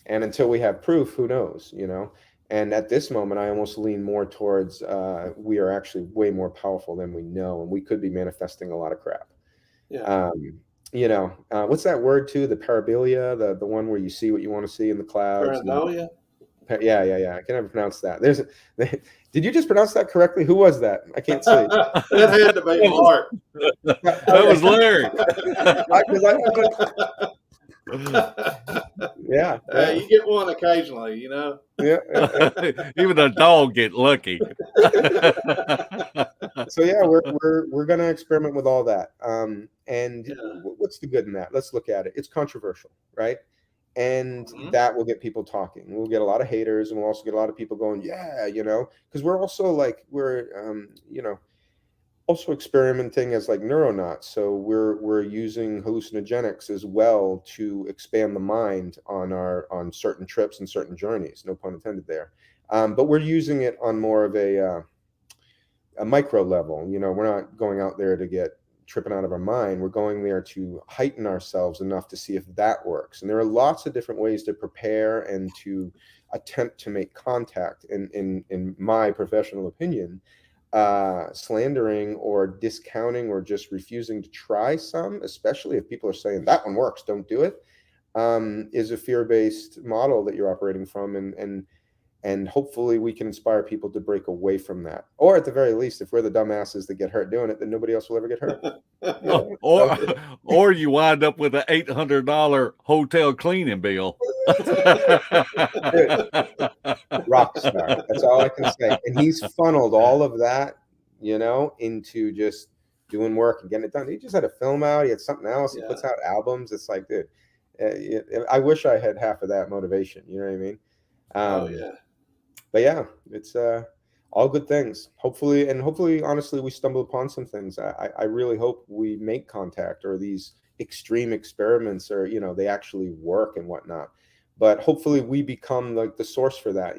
And until we have proof, who knows, And at this moment, I almost lean more towards we are actually way more powerful than we know, and we could be manifesting a lot of crap. Yeah. What's that word too? The pareidolia, the one where you see what you want to see in the clouds. Pareidolia? Yeah. I can never pronounce that. Did you just pronounce that correctly? Who was that? I can't see. That had to be Mark. That was Larry. Yeah. You get one occasionally, Yeah. Even a dog get lucky. So yeah, we're gonna experiment with all that. What's the good in that? Let's look at it. It's controversial, right? And that will get people talking. We'll get a lot of haters, and we'll also get a lot of people going, yeah, because we're also also experimenting as like neuronauts. So we're using hallucinogenics as well to expand the mind on certain trips and certain journeys. No pun intended there. But we're using it on more of a micro level. We're not going out there to get tripping out of our mind. We're going there to heighten ourselves enough to see if that works. And there are lots of different ways to prepare and to attempt to make contact. In my professional opinion, slandering or discounting or just refusing to try some, especially if people are saying that one works, don't do it, is a fear-based model that you're operating from. And hopefully we can inspire people to break away from that. Or at the very least, if we're the dumbasses that get hurt doing it, then nobody else will ever get hurt. Or you wind up with an $800 hotel cleaning bill. Rock star. That's all I can say. And he's funneled all of that, into just doing work and getting it done. He just had a film out. He had something else. He puts out albums. It's like, dude, I wish I had half of that motivation. You know what I mean? Oh yeah. But yeah, it's all good things. Hopefully, honestly, we stumble upon some things. I really hope we make contact, or these extreme experiments, or they actually work and whatnot. But hopefully we become like the source for that.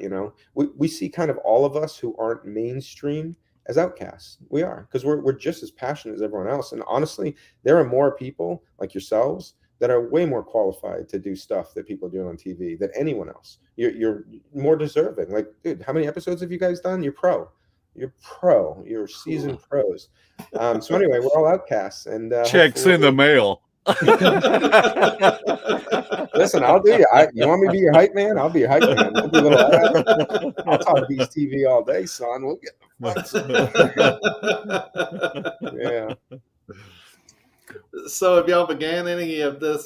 We see kind of all of us who aren't mainstream as outcasts. We are, because we're just as passionate as everyone else. And honestly, there are more people like yourselves that are way more qualified to do stuff that people do on TV than anyone else. You're more deserving. Like, dude, how many episodes have you guys done? You're pro. You're seasoned pros. So anyway, we're all outcasts, and Checks in the mail. Listen, I'll do you. You want me to be your hype man? I'll be your hype man. I'll be a little I'll talk Beast TV all day, son. We'll get the fucks. Yeah. So have y'all began any of the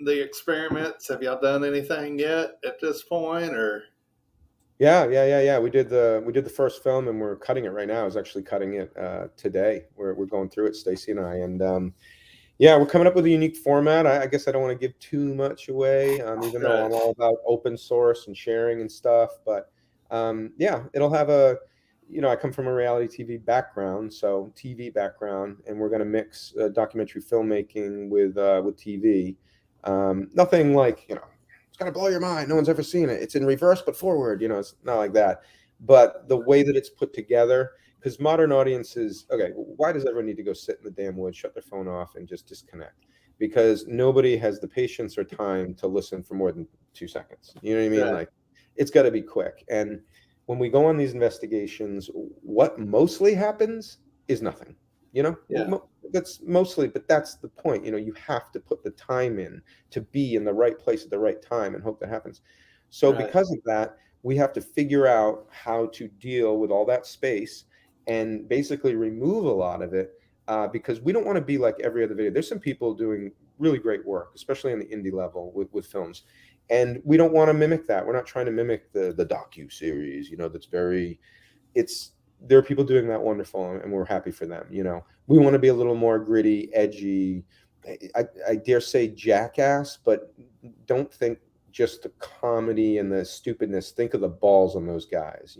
experiments? Have y'all done anything yet at this point, or? Yeah. We did the first film, and we're cutting it right now. I was actually cutting it today. We're going through it, Stacy and I, and yeah, we're coming up with a unique format. I guess I don't want to give too much away, even though I'm all about open source and sharing and stuff. But yeah, it'll have I come from a reality TV background, and we're going to mix documentary filmmaking with TV. Nothing like, it's going to blow your mind. No one's ever seen it. It's in reverse but forward. It's not like that. But the way that it's put together, because modern audiences, okay, why does everyone need to go sit in the damn woods, shut their phone off, and just disconnect? Because nobody has the patience or time to listen for more than 2 seconds. You know what I mean? Right. Like, it's got to be quick. And when we go on these investigations, what mostly happens is nothing. Yeah. That's mostly, but that's the point. You have to put the time in to be in the right place at the right time and hope that happens. So because of that, we have to figure out how to deal with all that space and basically remove a lot of it, because we don't want to be like every other video. There's some people doing really great work, especially on the indie level with films. And we don't want to mimic that. We're not trying to mimic the docu-series, that's there are people doing that wonderful, and we're happy for them. We want to be a little more gritty, edgy, I dare say jackass, but don't think just the comedy and the stupidness. Think of the balls on those guys,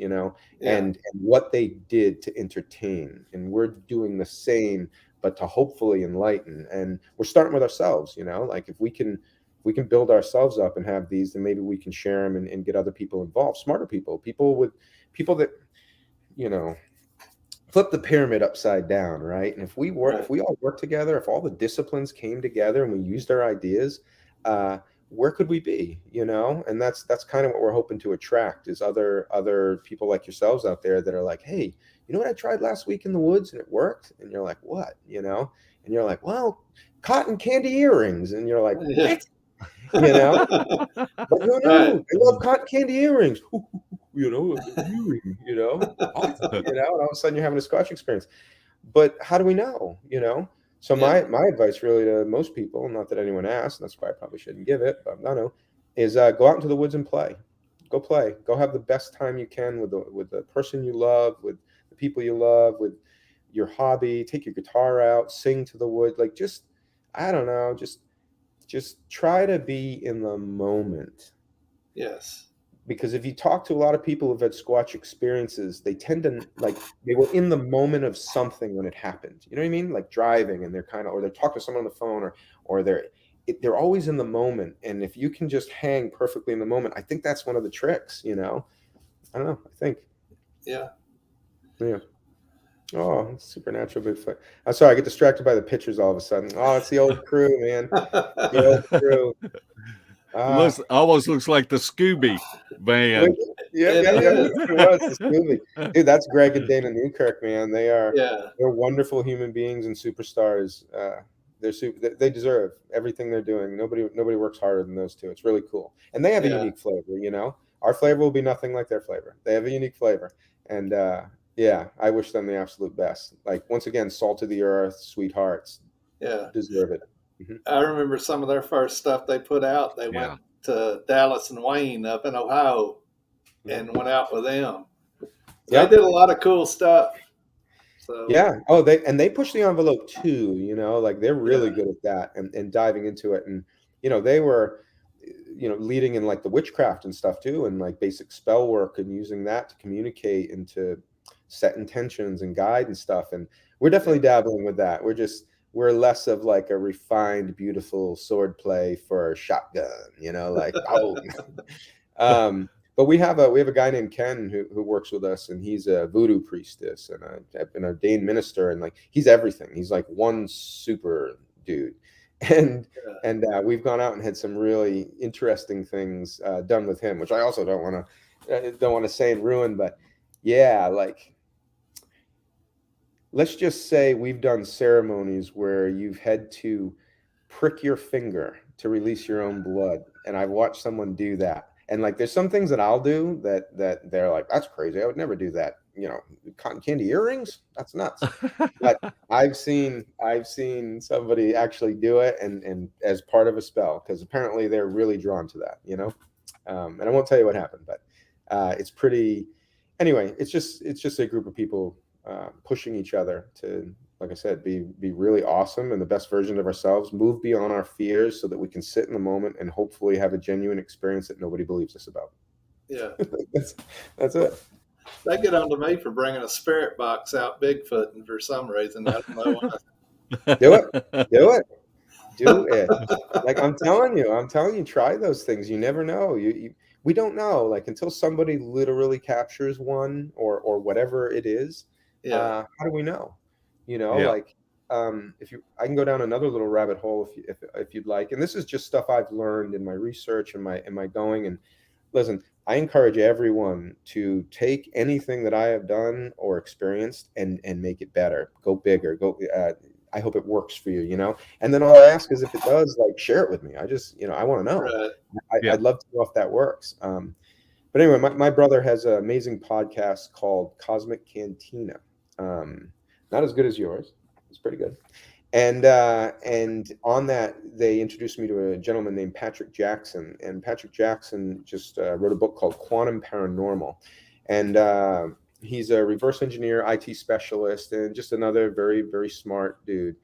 and what they did to entertain. And we're doing the same, but to hopefully enlighten. And we're starting with ourselves, like if we can build ourselves up and have these, then maybe we can share them and get other people involved, smarter people that, flip the pyramid upside down, right? And if we all work together, if all the disciplines came together and we used our ideas, where could we be? And that's kind of what we're hoping to attract, is other people like yourselves out there that are like, hey, you know what I tried last week in the woods and it worked? And you're like, what? And you're like, well, cotton candy earrings. And you're like, what? But no, I love cotton candy earrings. And all of a sudden you're having a Scotch experience. But how do we know? So my advice really to most people, not that anyone asked, and that's why I probably shouldn't give it, but I know, is go out into the woods and play. Go play. Go have the best time you can with the person you love, with the people you love, with your hobby. Take your guitar out, sing to the wood. Like, just, I don't know, just try to be in the moment. Yes. Because if you talk to a lot of people who've had Squatch experiences, they tend to, like, they were in the moment of something when it happened. You know what I mean? Like driving, and they're or they're talking to someone on the phone, or they're always in the moment. And if you can just hang perfectly in the moment, I think that's one of the tricks, I don't know. I think. Yeah. Yeah. Oh, supernatural Bigfoot. I'm sorry, I get distracted by the pictures all of a sudden. Oh, it's the old crew, man. The old crew. Almost looks like the Scooby band. Yeah, it was the Scooby. Dude, that's Greg and Dana Newkirk, man. They're wonderful human beings and superstars. They deserve everything they're doing. Nobody works harder than those two. It's really cool, and they have a unique flavor. Our flavor will be nothing like their flavor. They have a unique flavor, and I wish them the absolute best. Like, once again, salt of the earth, sweethearts. Yeah, deserve it. I remember some of their first stuff they put out. They went to Dallas and Wayne up in Ohio and went out with them. They did a lot of cool stuff. So they push the envelope too, like they're really good at that and diving into it. And they were, leading in like the witchcraft and stuff too, and like basic spell work and using that to communicate and to set intentions and guide and stuff. And we're definitely dabbling with that. We're less of like a refined, beautiful sword play for a shotgun, like, oh. But we have a guy named Ken who works with us, and he's a voodoo priestess and an ordained minister, and like he's everything. He's like one super dude, and we've gone out and had some really interesting things done with him, which I also don't want to say and ruin, but yeah, like let's just say we've done ceremonies where you've had to prick your finger to release your own blood, and I've watched someone do that. And like, there's some things that I'll do that they're like, that's crazy. I would never do that. Cotton candy earrings. That's nuts. But I've seen somebody actually do it, and as part of a spell, because apparently they're really drawn to that. And I won't tell you what happened, but it's pretty. Anyway, it's just a group of people pushing each other to, like I said, be really awesome and the best version of ourselves, move beyond our fears so that we can sit in the moment and hopefully have a genuine experience that nobody believes us about. Yeah. That's it. They get on to me for bringing a spirit box out Bigfoot, and for some reason, I don't know why. Do it. Like, I'm telling you, try those things. You never know. We don't know, like, until somebody literally captures one or whatever it is. Yeah. How do we know? Yeah. Like, I can go down another little rabbit hole if you'd like. And this is just stuff I've learned in my research and my going. And listen, I encourage everyone to take anything that I have done or experienced and make it better. Go bigger. I hope it works for you, And then all I ask is, if it does, like, share it with me. I just, I want to know. Right. I'd love to know if that works. But anyway, my brother has an amazing podcast called Cosmic Cantina. Not as good as yours. It's pretty good. And on that, they introduced me to a gentleman named Patrick Jackson. And Patrick Jackson just wrote a book called Quantum Paranormal. And he's a reverse engineer, IT specialist, and just another very, very smart dude.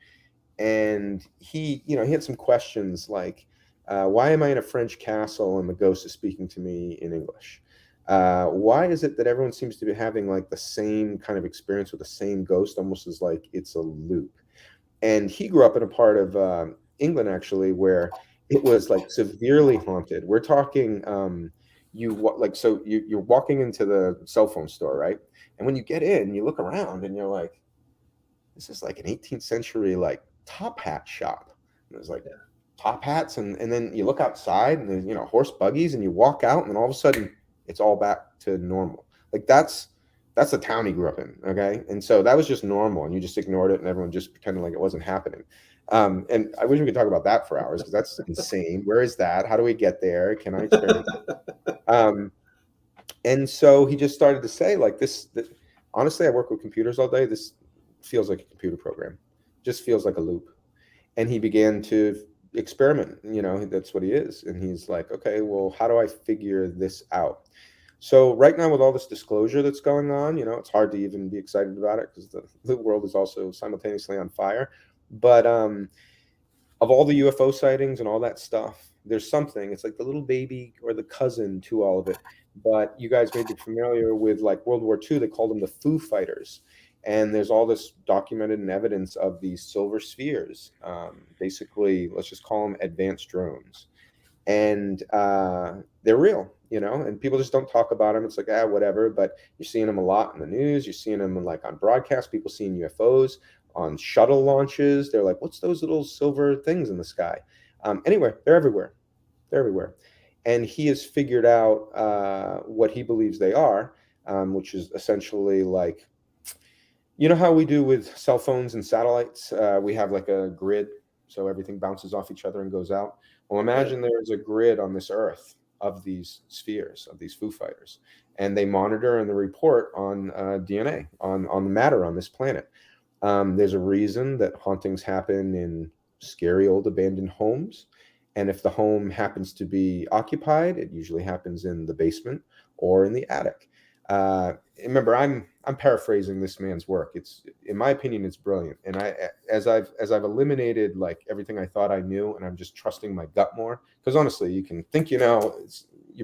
And he had some questions like, why am I in a French castle and the ghost is speaking to me in English? Why is it that everyone seems to be having like the same kind of experience with the same ghost, almost as like it's a loop? And he grew up in a part of England, actually, where it was like severely haunted. We're talking, you're walking into the cell phone store, right? And when you get in, you look around and you're like, this is like an 18th century like top hat shop. And there's like top hats, and then you look outside and there's horse buggies, and you walk out, and then all of a sudden it's all back to normal. Like, that's the town he grew up in. Okay. And so that was just normal, and you just ignored it, and everyone just pretended like it wasn't happening. And I wish we could talk about that for hours, because that's insane. Where is that? How do we get there? Can I experience it? And so he just started to say, like, this, honestly, I work with computers all day. This feels like a computer program. Just feels like a loop. And he began to experiment. That's what he is. And he's like, okay, well, how do I figure this out? So right now, with all this disclosure that's going on, it's hard to even be excited about it, because the world is also simultaneously on fire. But of all the UFO sightings and all that stuff, there's something. It's like the little baby or the cousin to all of it. But you guys may be familiar with, like, World War II. They called them the Foo Fighters. And there's all this documented and evidence of these silver spheres. Basically, let's just call them advanced drones. And they're real, and people just don't talk about them. It's like, whatever. But you're seeing them a lot in the news. You're seeing them like on broadcast, people seeing UFOs on shuttle launches. They're like, what's those little silver things in the sky? Anyway, they're everywhere. They're everywhere. And he has figured out what he believes they are, which is essentially like, how we do with cell phones and satellites? We have like a grid, so everything bounces off each other and goes out. Well, imagine there's a grid on this Earth of these spheres, of these Foo Fighters, and they monitor and they report on DNA, on the matter on this planet. There's a reason that hauntings happen in scary old abandoned homes. And if the home happens to be occupied, it usually happens in the basement or in the attic. Remember, I'm I'm paraphrasing this man's work. It's, in my opinion, it's brilliant. And as I've eliminated like everything I thought I knew, and I'm just trusting my gut more, because honestly, you can think, you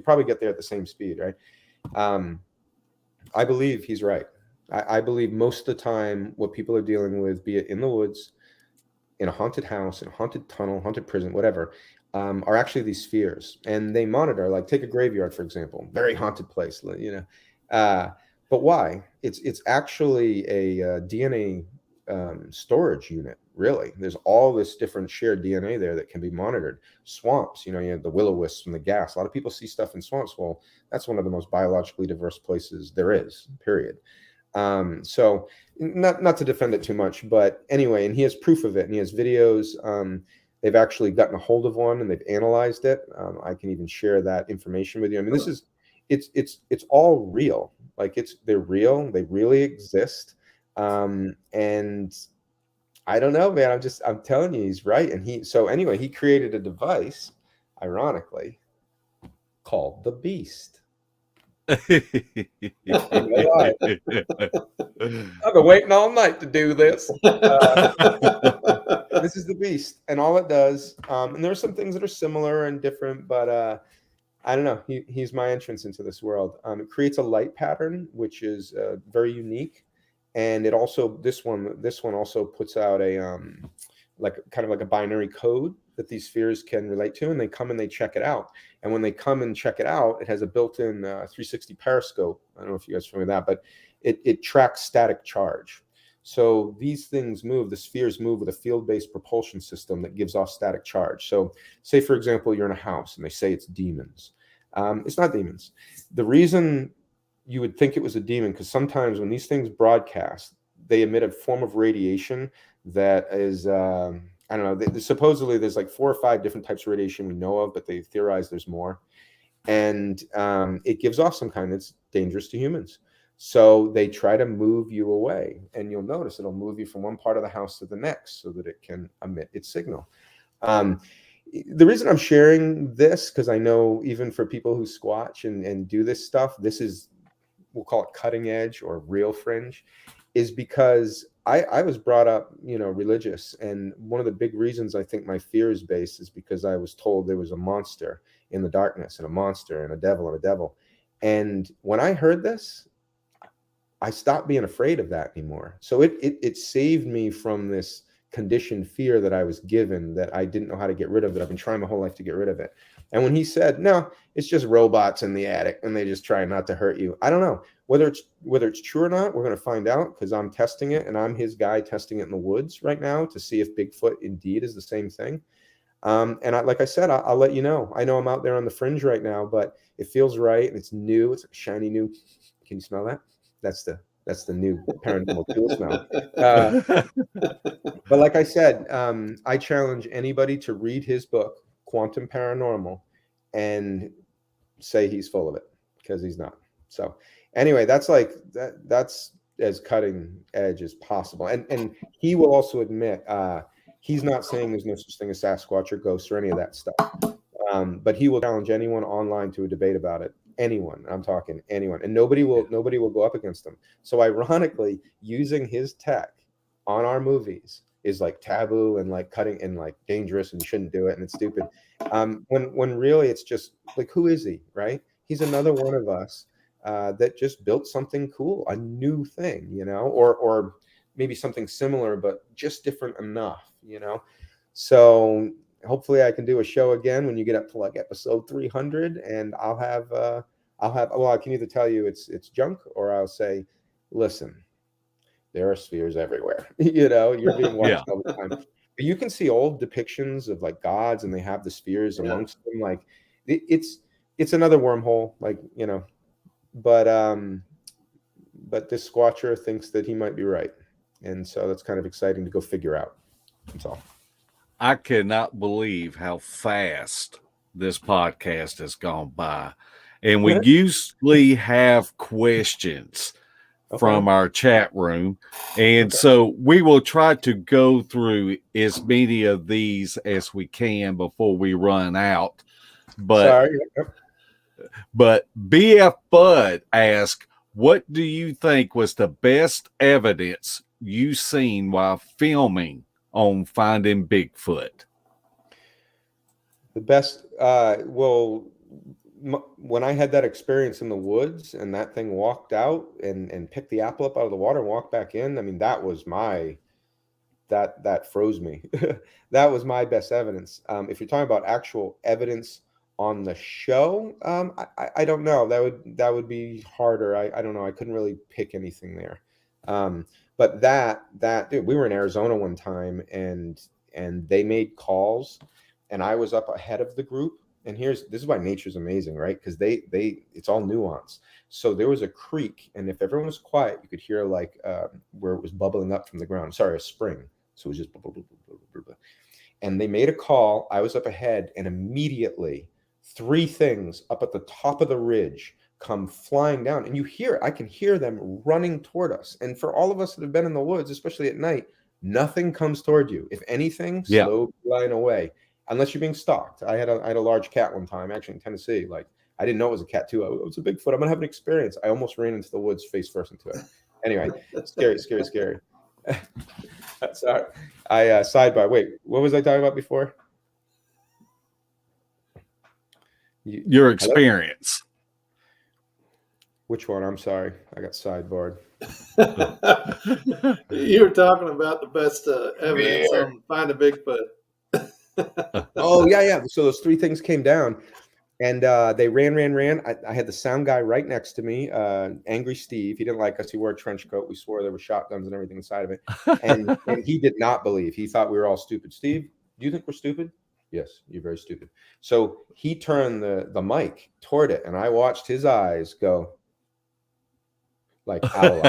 probably get there at the same speed, right? I believe he's right. I believe most of the time what people are dealing with, be it in the woods, in a haunted house, in a haunted tunnel, haunted prison, whatever, are actually these fears. And they monitor, like take a graveyard, for example, very haunted place, but why? It's actually a DNA storage unit, really. There's all this different shared DNA there that can be monitored. Swamps, you have the will-o-wisps and the gas. A lot of people see stuff in swamps. Well, that's one of the most biologically diverse places there is, period. So not to defend it too much, but anyway, and he has proof of it, and he has videos. They've actually gotten a hold of one and they've analyzed it. I can even share that information with you. I mean, this is, it's all real. Like they're real. They really exist. And I don't know, man. I'm telling you, he's right. And so anyway, he created a device, ironically, called the Beast. I've been waiting all night to do this. This is the Beast, and all it does, and there are some things that are similar and different, but I don't know. He's my entrance into this world. It creates a light pattern, which is very unique, and it also this one also puts out a like a binary code that these spheres can relate to, and they come and they check it out. And when they come and check it out, it has a built-in 360 periscope. I don't know if you guys are familiar with that, but it tracks static charge. So these things move, the spheres move with a field-based propulsion system that gives off static charge. So say, for example, you're in a house and they say it's demons. It's not demons. The reason you would think it was a demon, because sometimes when these things broadcast, they emit a form of radiation that is, I don't know, supposedly there's like 4 or 5 different types of radiation we know of, but they theorize there's more. And it gives off some kind that's dangerous to humans. So they try to move you away, and you'll notice it'll move you from one part of the house to the next so that it can emit its signal. The reason I'm sharing this, because I know even for people who squatch and do this stuff, this is, we'll call it cutting edge or real fringe, is because I was brought up, religious. And one of the big reasons I think my fear is based is because I was told there was a monster in the darkness, and a monster and a devil and a devil. And when I heard this, I stopped being afraid of that anymore. So it saved me from this conditioned fear that I was given that I didn't know how to get rid of, that I've been trying my whole life to get rid of it. And when he said, no, it's just robots in the attic and they just try not to hurt you. I don't know whether it's true or not. We're going to find out, because I'm testing it, and I'm his guy testing it in the woods right now to see if Bigfoot indeed is the same thing. And like I said, I'll let you know. I know I'm out there on the fringe right now, but it feels right, and it's new. It's shiny new. Can you smell that? That's the new paranormal tool smell. But like I said, I challenge anybody to read his book, Quantum Paranormal, and say he's full of it, because he's not. So anyway, that's as cutting edge as possible. And he will also admit, he's not saying there's no such thing as Sasquatch or ghosts or any of that stuff. But he will challenge anyone online to a debate about it. Anyone, I'm talking anyone, and nobody will go up against him. So ironically, using his tech on our movies is like taboo and like cutting and like dangerous, and you shouldn't do it, and it's stupid. When really it's just like, who is he, right? He's another one of us that just built something cool, a new thing, or maybe something similar, but just different enough, So hopefully I can do a show again when you get up to like episode 300, and I'll have, well, I can either tell you it's junk, or I'll say, listen, there are spheres everywhere. You're being watched all the time. But you can see old depictions of like gods, and they have the spheres amongst them. Like it's another wormhole, but this squatcher thinks that he might be right. And so that's kind of exciting to go figure out. That's all. I cannot believe how fast this podcast has gone by. And we usually have questions from our chat room. And so we will try to go through as many of these as we can before we run out. But BF Bud asked, what do you think was the best evidence you seen while filming on Finding Bigfoot? The best, when I had that experience in the woods and that thing walked out and picked the apple up out of the water and walked back in, I mean, that was that froze me. That was my best evidence. If you're talking about actual evidence on the show, I don't know. That would be harder. I don't know. I couldn't really pick anything there. But dude, we were in Arizona one time and they made calls and I was up ahead of the group. And this is why nature's amazing, right? Because it's all nuance. So there was a creek, and if everyone was quiet, you could hear like where it was bubbling up from the ground. Sorry, a spring. So it was just blah, blah, blah, blah, blah, blah. And they made a call. I was up ahead, and immediately 3 things up at the top of the ridge come flying down, and you hear it. I can hear them running toward us. And for all of us that have been in the woods, especially at night, nothing comes toward you. If anything, slow flying away. Unless you're being stalked. I had a large cat one time, actually in Tennessee. Like I didn't know it was a cat too. It was a Bigfoot. I'm gonna have an experience. I almost ran into the woods face first into it. Anyway, scary. Sorry. Sidebar. Wait, what was I talking about before? Your experience. Which one? I'm sorry. I got sidebarred. You were talking about the best evidence on Finding Bigfoot. Oh yeah. So those 3 things came down, and they ran. I had the sound guy right next to me, Angry Steve. He didn't like us. He wore a trench coat. We swore there were shotguns and everything inside of it, and he did not believe. He thought we were all stupid. Steve, do you think we're stupid? Yes, you're very stupid. So he turned the mic toward it, and I watched his eyes go like owl.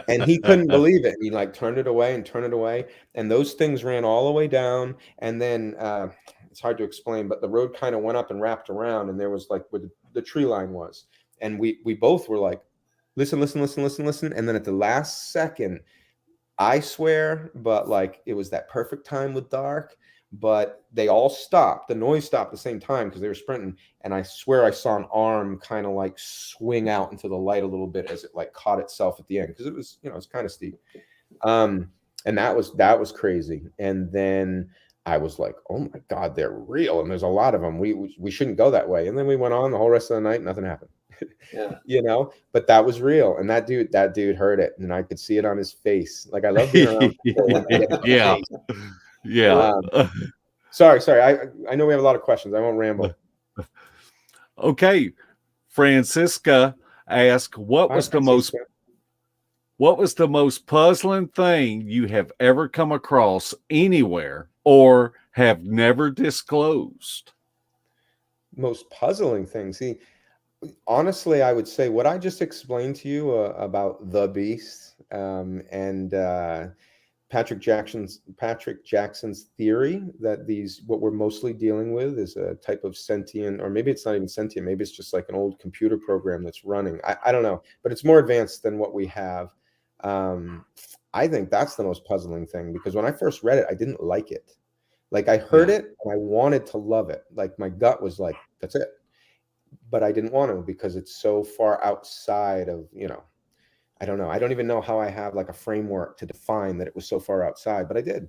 And he couldn't believe it. He like turned it away, and those things ran all the way down. And then it's hard to explain, but the road kind of went up and wrapped around, and there was like where the tree line was, and we both were like, listen. And then at the last second, I swear, but like it was that perfect time with dark. But they all stopped. The noise stopped at the same time because they were sprinting. And I swear I saw an arm kind of like swing out into the light a little bit as it like caught itself at the end because it was, it's kind of steep. And that was crazy. And then I was like, oh my God, they're real. And there's a lot of them. We shouldn't go that way. And then we went on the whole rest of the night. Nothing happened. Yeah. But that was real. And that dude heard it. And I could see it on his face. Like I love being around people when they get the Yeah. face. Yeah. Sorry. I know we have a lot of questions. I won't ramble. Okay. Francisca asked, what was the most puzzling thing you have ever come across anywhere or have never disclosed? Most puzzling thing. See, honestly, I would say what I just explained to you about the beast and Patrick Jackson's theory that what we're mostly dealing with is a type of sentient, or maybe it's not even sentient, maybe it's just like an old computer program that's running. I don't know, but it's more advanced than what we have. I think that's the most puzzling thing because when I first read it, I didn't like it. Like I heard it and I wanted to love it. Like my gut was like, that's it. But I didn't want to because it's so far outside of, I don't know. I don't even know how I have like a framework to define that it was so far outside, but I did.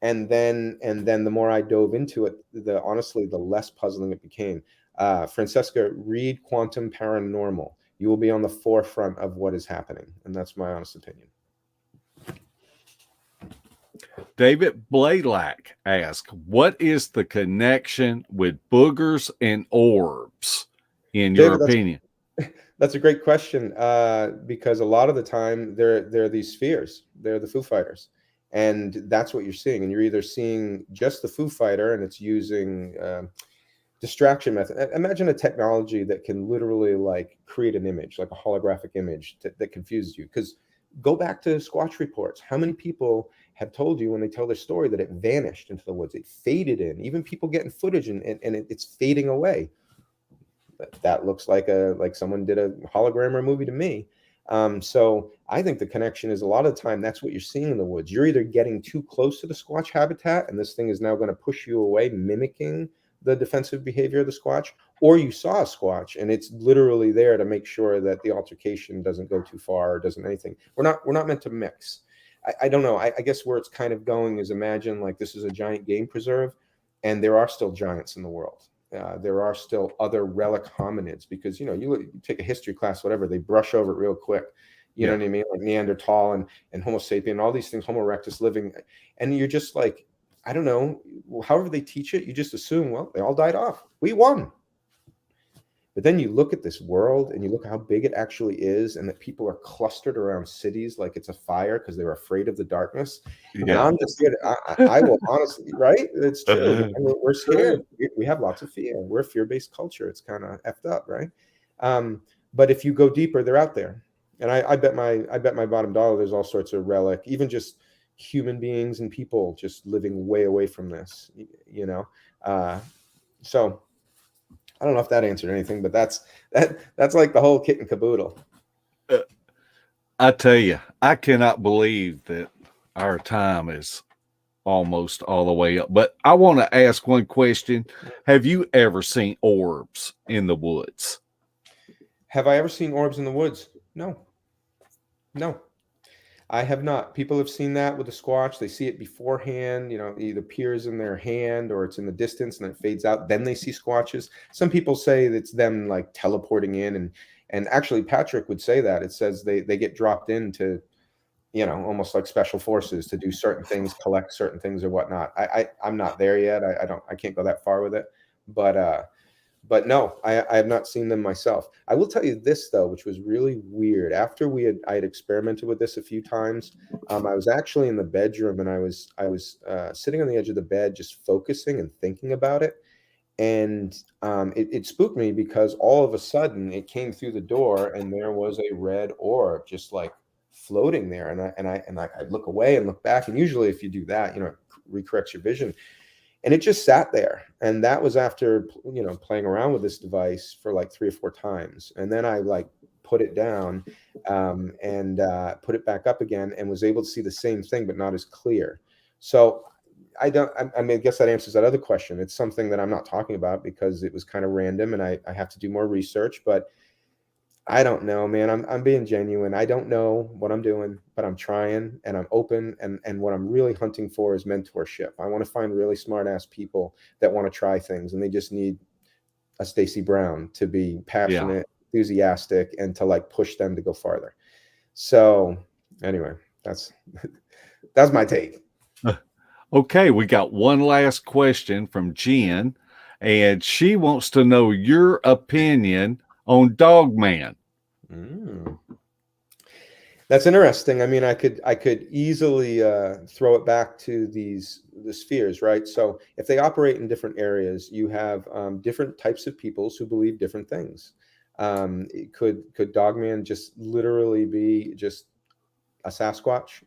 And then the more I dove into it, honestly, the less puzzling it became. Francesca, read Quantum Paranormal. You will be on the forefront of what is happening. And that's my honest opinion. David Blaylock asked, what is the connection with boogers and orbs, in your opinion? That's a great question because a lot of the time they're these spheres. They're the Foo Fighters. And that's what you're seeing. And you're either seeing just the Foo Fighter and it's using distraction method. Imagine a technology that can literally like create an image, like a holographic image that confuses you. Because go back to Squatch reports. How many people have told you when they tell their story that it vanished into the woods? It faded in. Even people getting footage and it's fading away. That looks like someone did a hologram or a movie to me. So I think the connection is a lot of the time that's what you're seeing in the woods. You're either getting too close to the Squatch habitat and this thing is now going to push you away, mimicking the defensive behavior of the Squatch, or you saw a Squatch and it's literally there to make sure that the altercation doesn't go too far or doesn't anything. We're not meant to mix. I don't know. I guess where it's kind of going is, imagine like this is a giant game preserve, and there are still giants in the world. There are still other relic hominids, because you take a history class, whatever, they brush over it real quick. You know what I mean? Like Neanderthal and Homo sapien, all these things, Homo erectus living, and you're just like, I don't know, however they teach it, you just assume, well, they all died off. We won. But then you look at this world and you look how big it actually is, and that people are clustered around cities like it's a fire because they're afraid of the darkness. And I'm just here I will honestly, right? It's true. I mean, we're scared. We have lots of fear. We're a fear-based culture. It's kind of effed up, right? But if you go deeper, they're out there. And I bet my bottom dollar there's all sorts of relic, even just human beings and people just living way away from this, so I don't know if that answered anything, but that's like the whole kit and caboodle. I tell you, I cannot believe that our time is almost all the way up. But I want to ask one question. Have you ever seen orbs in the woods? Have I ever seen orbs in the woods? No. I have not. People have seen that with the Squatch. They see it beforehand, it either appears in their hand or it's in the distance and then it fades out. Then they see Squatches. Some people say it's them like teleporting in, and actually Patrick would say that. It says they get dropped into, almost like special forces to do certain things, collect certain things or whatnot. I'm not there yet. I can't go that far with it. But no, I have not seen them myself. I will tell you this though, which was really weird. After I had experimented with this a few times, I was actually in the bedroom and I was sitting on the edge of the bed, just focusing and thinking about it. And it spooked me because all of a sudden it came through the door and there was a red orb just like floating there. And I'd look away and look back. And usually if you do that, it recorrects your vision. And it just sat there. And that was after, playing around with this device for like 3 or 4 times. And then I like put it down and put it back up again and was able to see the same thing, but not as clear. So I guess that answers that other question. It's something that I'm not talking about because it was kind of random and I have to do more research, but I don't know, man. I'm being genuine. I don't know what I'm doing, but I'm trying and I'm open. And what I'm really hunting for is mentorship. I want to find really smart ass people that want to try things, and they just need a Stacey Brown to be passionate, enthusiastic, and to like push them to go farther. So anyway, that's my take. Okay, we got one last question from Jen, and she wants to know your opinion on Dogman. That's interesting. I mean, I could easily throw it back to the spheres, right? So if they operate in different areas, you have different types of peoples who believe different things. Could Dogman just literally be just a Sasquatch,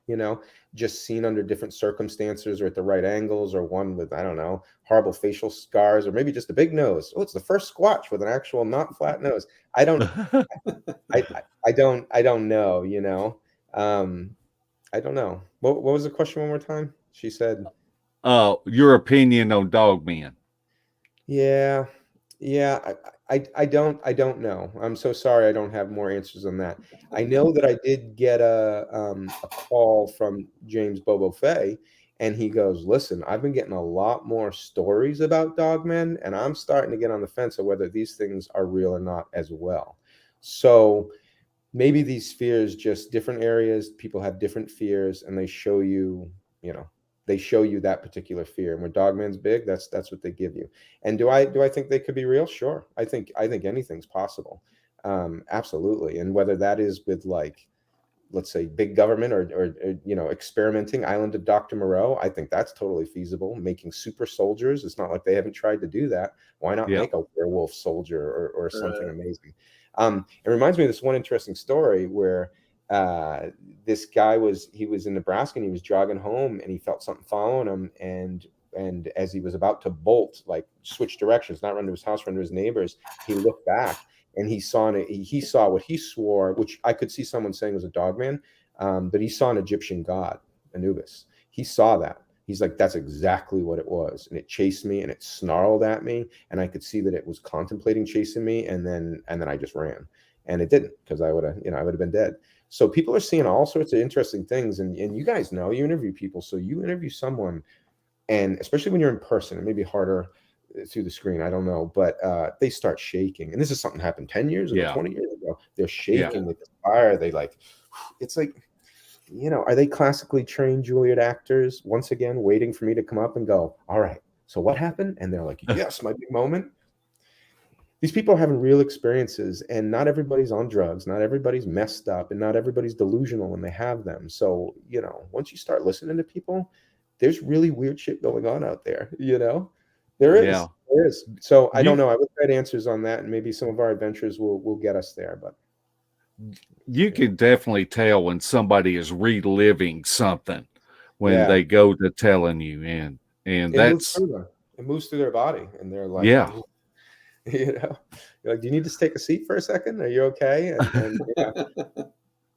just seen under different circumstances or at the right angles, or one with, I don't know, horrible facial scars, or maybe just a big nose. Oh, it's the first Squatch with an actual not flat nose. I don't know, I don't know. What was the question one more time? She said, your opinion on Dogman. Yeah. I don't know. I'm so sorry. I don't have more answers on that. I know that I did get a call from James Bobo Fay, and he goes, listen, I've been getting a lot more stories about Dogmen, and I'm starting to get on the fence of whether these things are real or not as well. So maybe these fears, just different areas, people have different fears, and they show you, that particular fear. And when Dogman's big, that's what they give you. And do I think they could be real? Sure. I think anything's possible. Absolutely. And whether that is with, like, let's say big government or experimenting, Island of Dr. Moreau, I think that's totally feasible. Making super soldiers, it's not like they haven't tried to do that. Why not make a werewolf soldier or something amazing? It reminds me of this one interesting story where this guy was in Nebraska and he was jogging home and he felt something following him, and as he was about to bolt, like switch directions, not run to his house, run to his neighbors, he looked back and he saw what he swore, which I could see someone saying was a Dogman, but he saw an Egyptian god, Anubis. He saw that, He's like, that's exactly what it was. And it chased me and it snarled at me. And I could see that it was contemplating chasing me. And then I just ran. And it didn't, because I would have been dead. So people are seeing all sorts of interesting things. And you guys know, you interview people. So you interview someone, and especially when you're in person, it may be harder through the screen, I don't know, but they start shaking. And this is something happened 10 years ago, 20 years ago. They're shaking with the fire. They like, it's like, are they classically trained Juilliard actors once again waiting for me to come up and go, all right, so what happened? And they're like, yes, my big moment. These people are having real experiences, and not everybody's on drugs, not everybody's messed up, and not everybody's delusional when they have them. So, once you start listening to people, there's really weird shit going on out there, There is. Yeah. There is. So I don't know. I would get answers on that, and maybe some of our adventures will get us there. But you can definitely tell when somebody is reliving something when they go to telling you, and that's it moves through their body, and they're like, you're like, do you need to take a seat for a second? Are you okay? And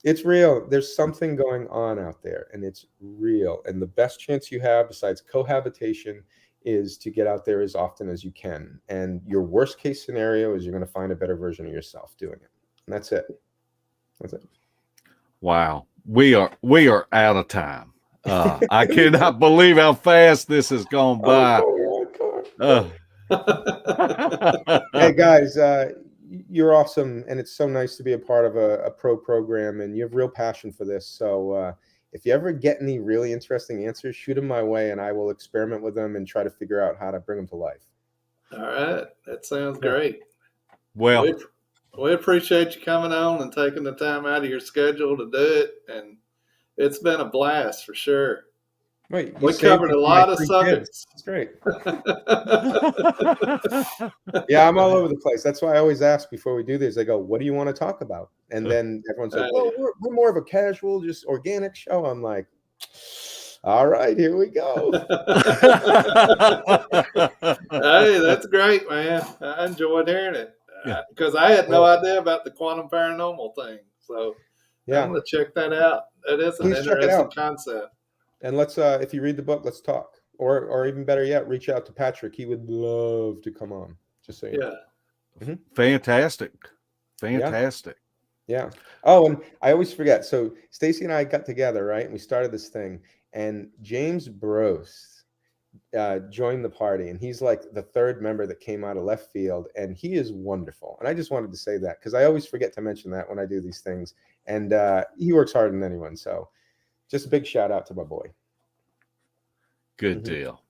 it's real. There's something going on out there, and it's real. And the best chance you have, besides cohabitation, is to get out there as often as you can. And your worst case scenario is you're going to find a better version of yourself doing it. And that's it. That's it. Wow. We are out of time. I cannot believe how fast this has gone by. Hey guys, you're awesome, and it's so nice to be a part of a pro program, and you have real passion for this. So if you ever get any really interesting answers, shoot them my way, and I will experiment with them and try to figure out how to bring them to life. All right, that sounds great. Well, we appreciate you coming on and taking the time out of your schedule to do it, and it's been a blast for sure. Right, we covered a lot of subjects. That's great. Yeah, I'm all over the place. That's why I always ask before we do this. I go, "What do you want to talk about?" And then everyone's like, "Well, we're more of a casual, just organic show." I'm like, "All right, here we go." Hey, that's great, man. I enjoyed hearing it because I had no idea about the quantum paranormal thing. So I'm going to check that out. That is an interesting concept. And let's, if you read the book, let's talk. Or even better yet, reach out to Patrick. He would love to come on. Just so you know. Mm-hmm. Fantastic. Yeah. Oh, and I always forget. So Stacy and I got together, right? And we started this thing. And James Brost joined the party. And he's like the third member that came out of left field. And he is wonderful. And I just wanted to say that because I always forget to mention that when I do these things. And he works harder than anyone. So just a big shout out to my boy. Good deal.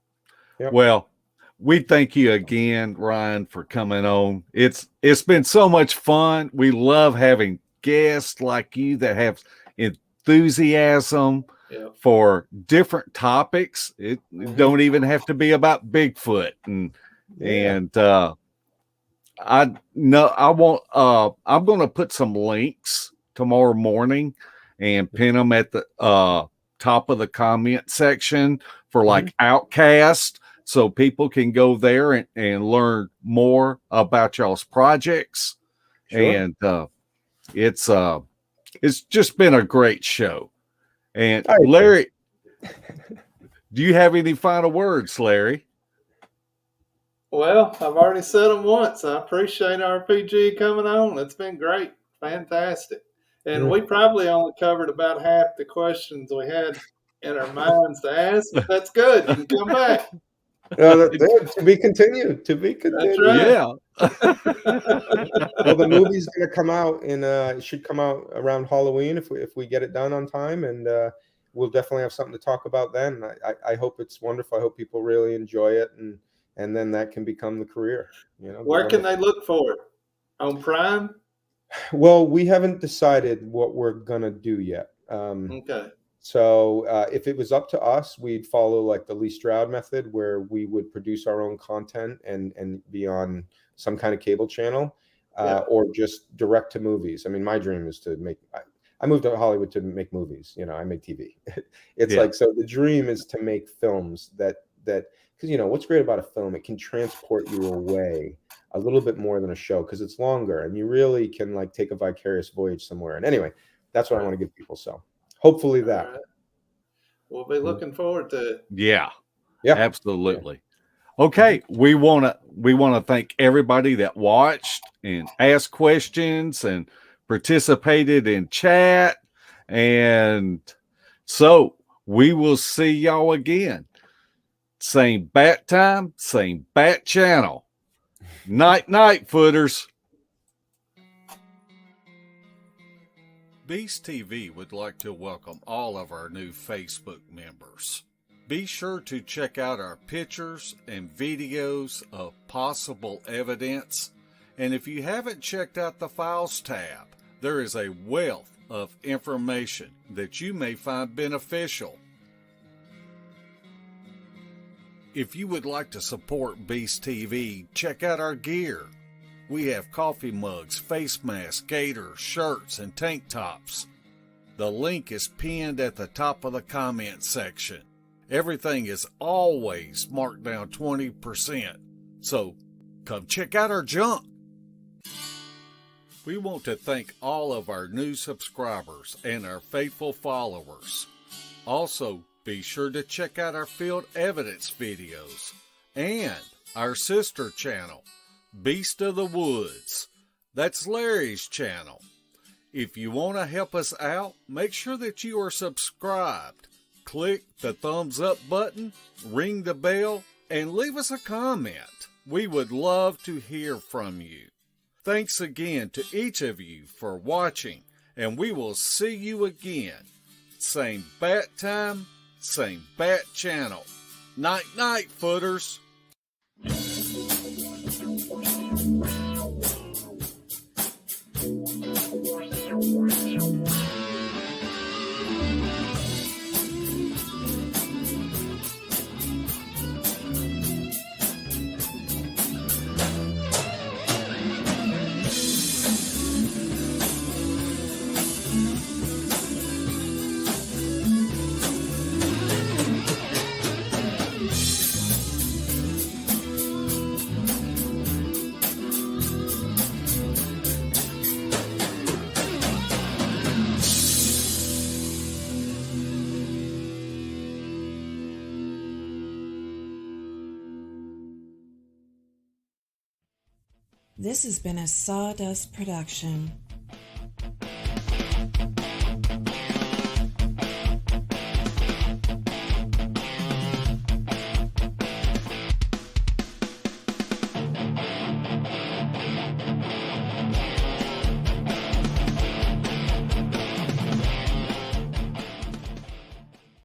Yep. Well, we thank you again, Ryan, for coming on. It's been so much fun. We love having guests like you that have enthusiasm for different topics. It don't even have to be about Bigfoot. And I'm going to put some links tomorrow morning and pin them at the top of the comment section for like Outkast, so people can go there and learn more about y'all's projects. And it's just been a great show. And Larry, do you have any final words, Larry? Well, I've already said them once. I appreciate RPG coming on. It's been great. Fantastic. And we probably only covered about half the questions we had in our minds to ask. That's good. You can come back. To be continued. That's right. Yeah. Well, the movie's going to come out it should come out around Halloween if we get it done on time, and we'll definitely have something to talk about then. I hope it's wonderful. I hope people really enjoy it, and then that can become the career. Where can they look for it? On Prime? Well, we haven't decided what we're gonna do yet. Okay. So if it was up to us, we'd follow like the Lee Stroud method, where we would produce our own content and be on some kind of cable channel, or just direct to movies. I mean, my dream is to make. I moved to Hollywood to make movies. I make TV. It's like, so the dream is to make films that because what's great about a film, it can transport you away a little bit more than a show because it's longer and you really can like take a vicarious voyage somewhere. And anyway, that's what I want to give people. So hopefully that. We'll be looking forward to it. Yeah, Yeah. absolutely. Okay, we want to thank everybody that watched and asked questions and participated in chat. And so we will see y'all again. Same bat time, same bat channel. Night, night, footers. Beast TV would like to welcome all of our new Facebook members. Be sure to check out our pictures and videos of possible evidence. And if you haven't checked out the Files tab, there is a wealth of information that you may find beneficial. If you would like to support Beast TV, check out our gear. We have coffee mugs, face masks, gaiters, shirts, and tank tops. The link is pinned at the top of the comment section. Everything is always marked down 20%. So come check out our junk. We want to thank all of our new subscribers and our faithful followers. Also, be sure to check out our field evidence videos and our sister channel, Beast of the Woods. That's Larry's channel. If you want to help us out, make sure that you are subscribed. Click the thumbs up button, ring the bell, and leave us a comment. We would love to hear from you. Thanks again to each of you for watching, and we will see you again. Same bat time, same bat channel. Night, night, footers. This has been a Sawdust production.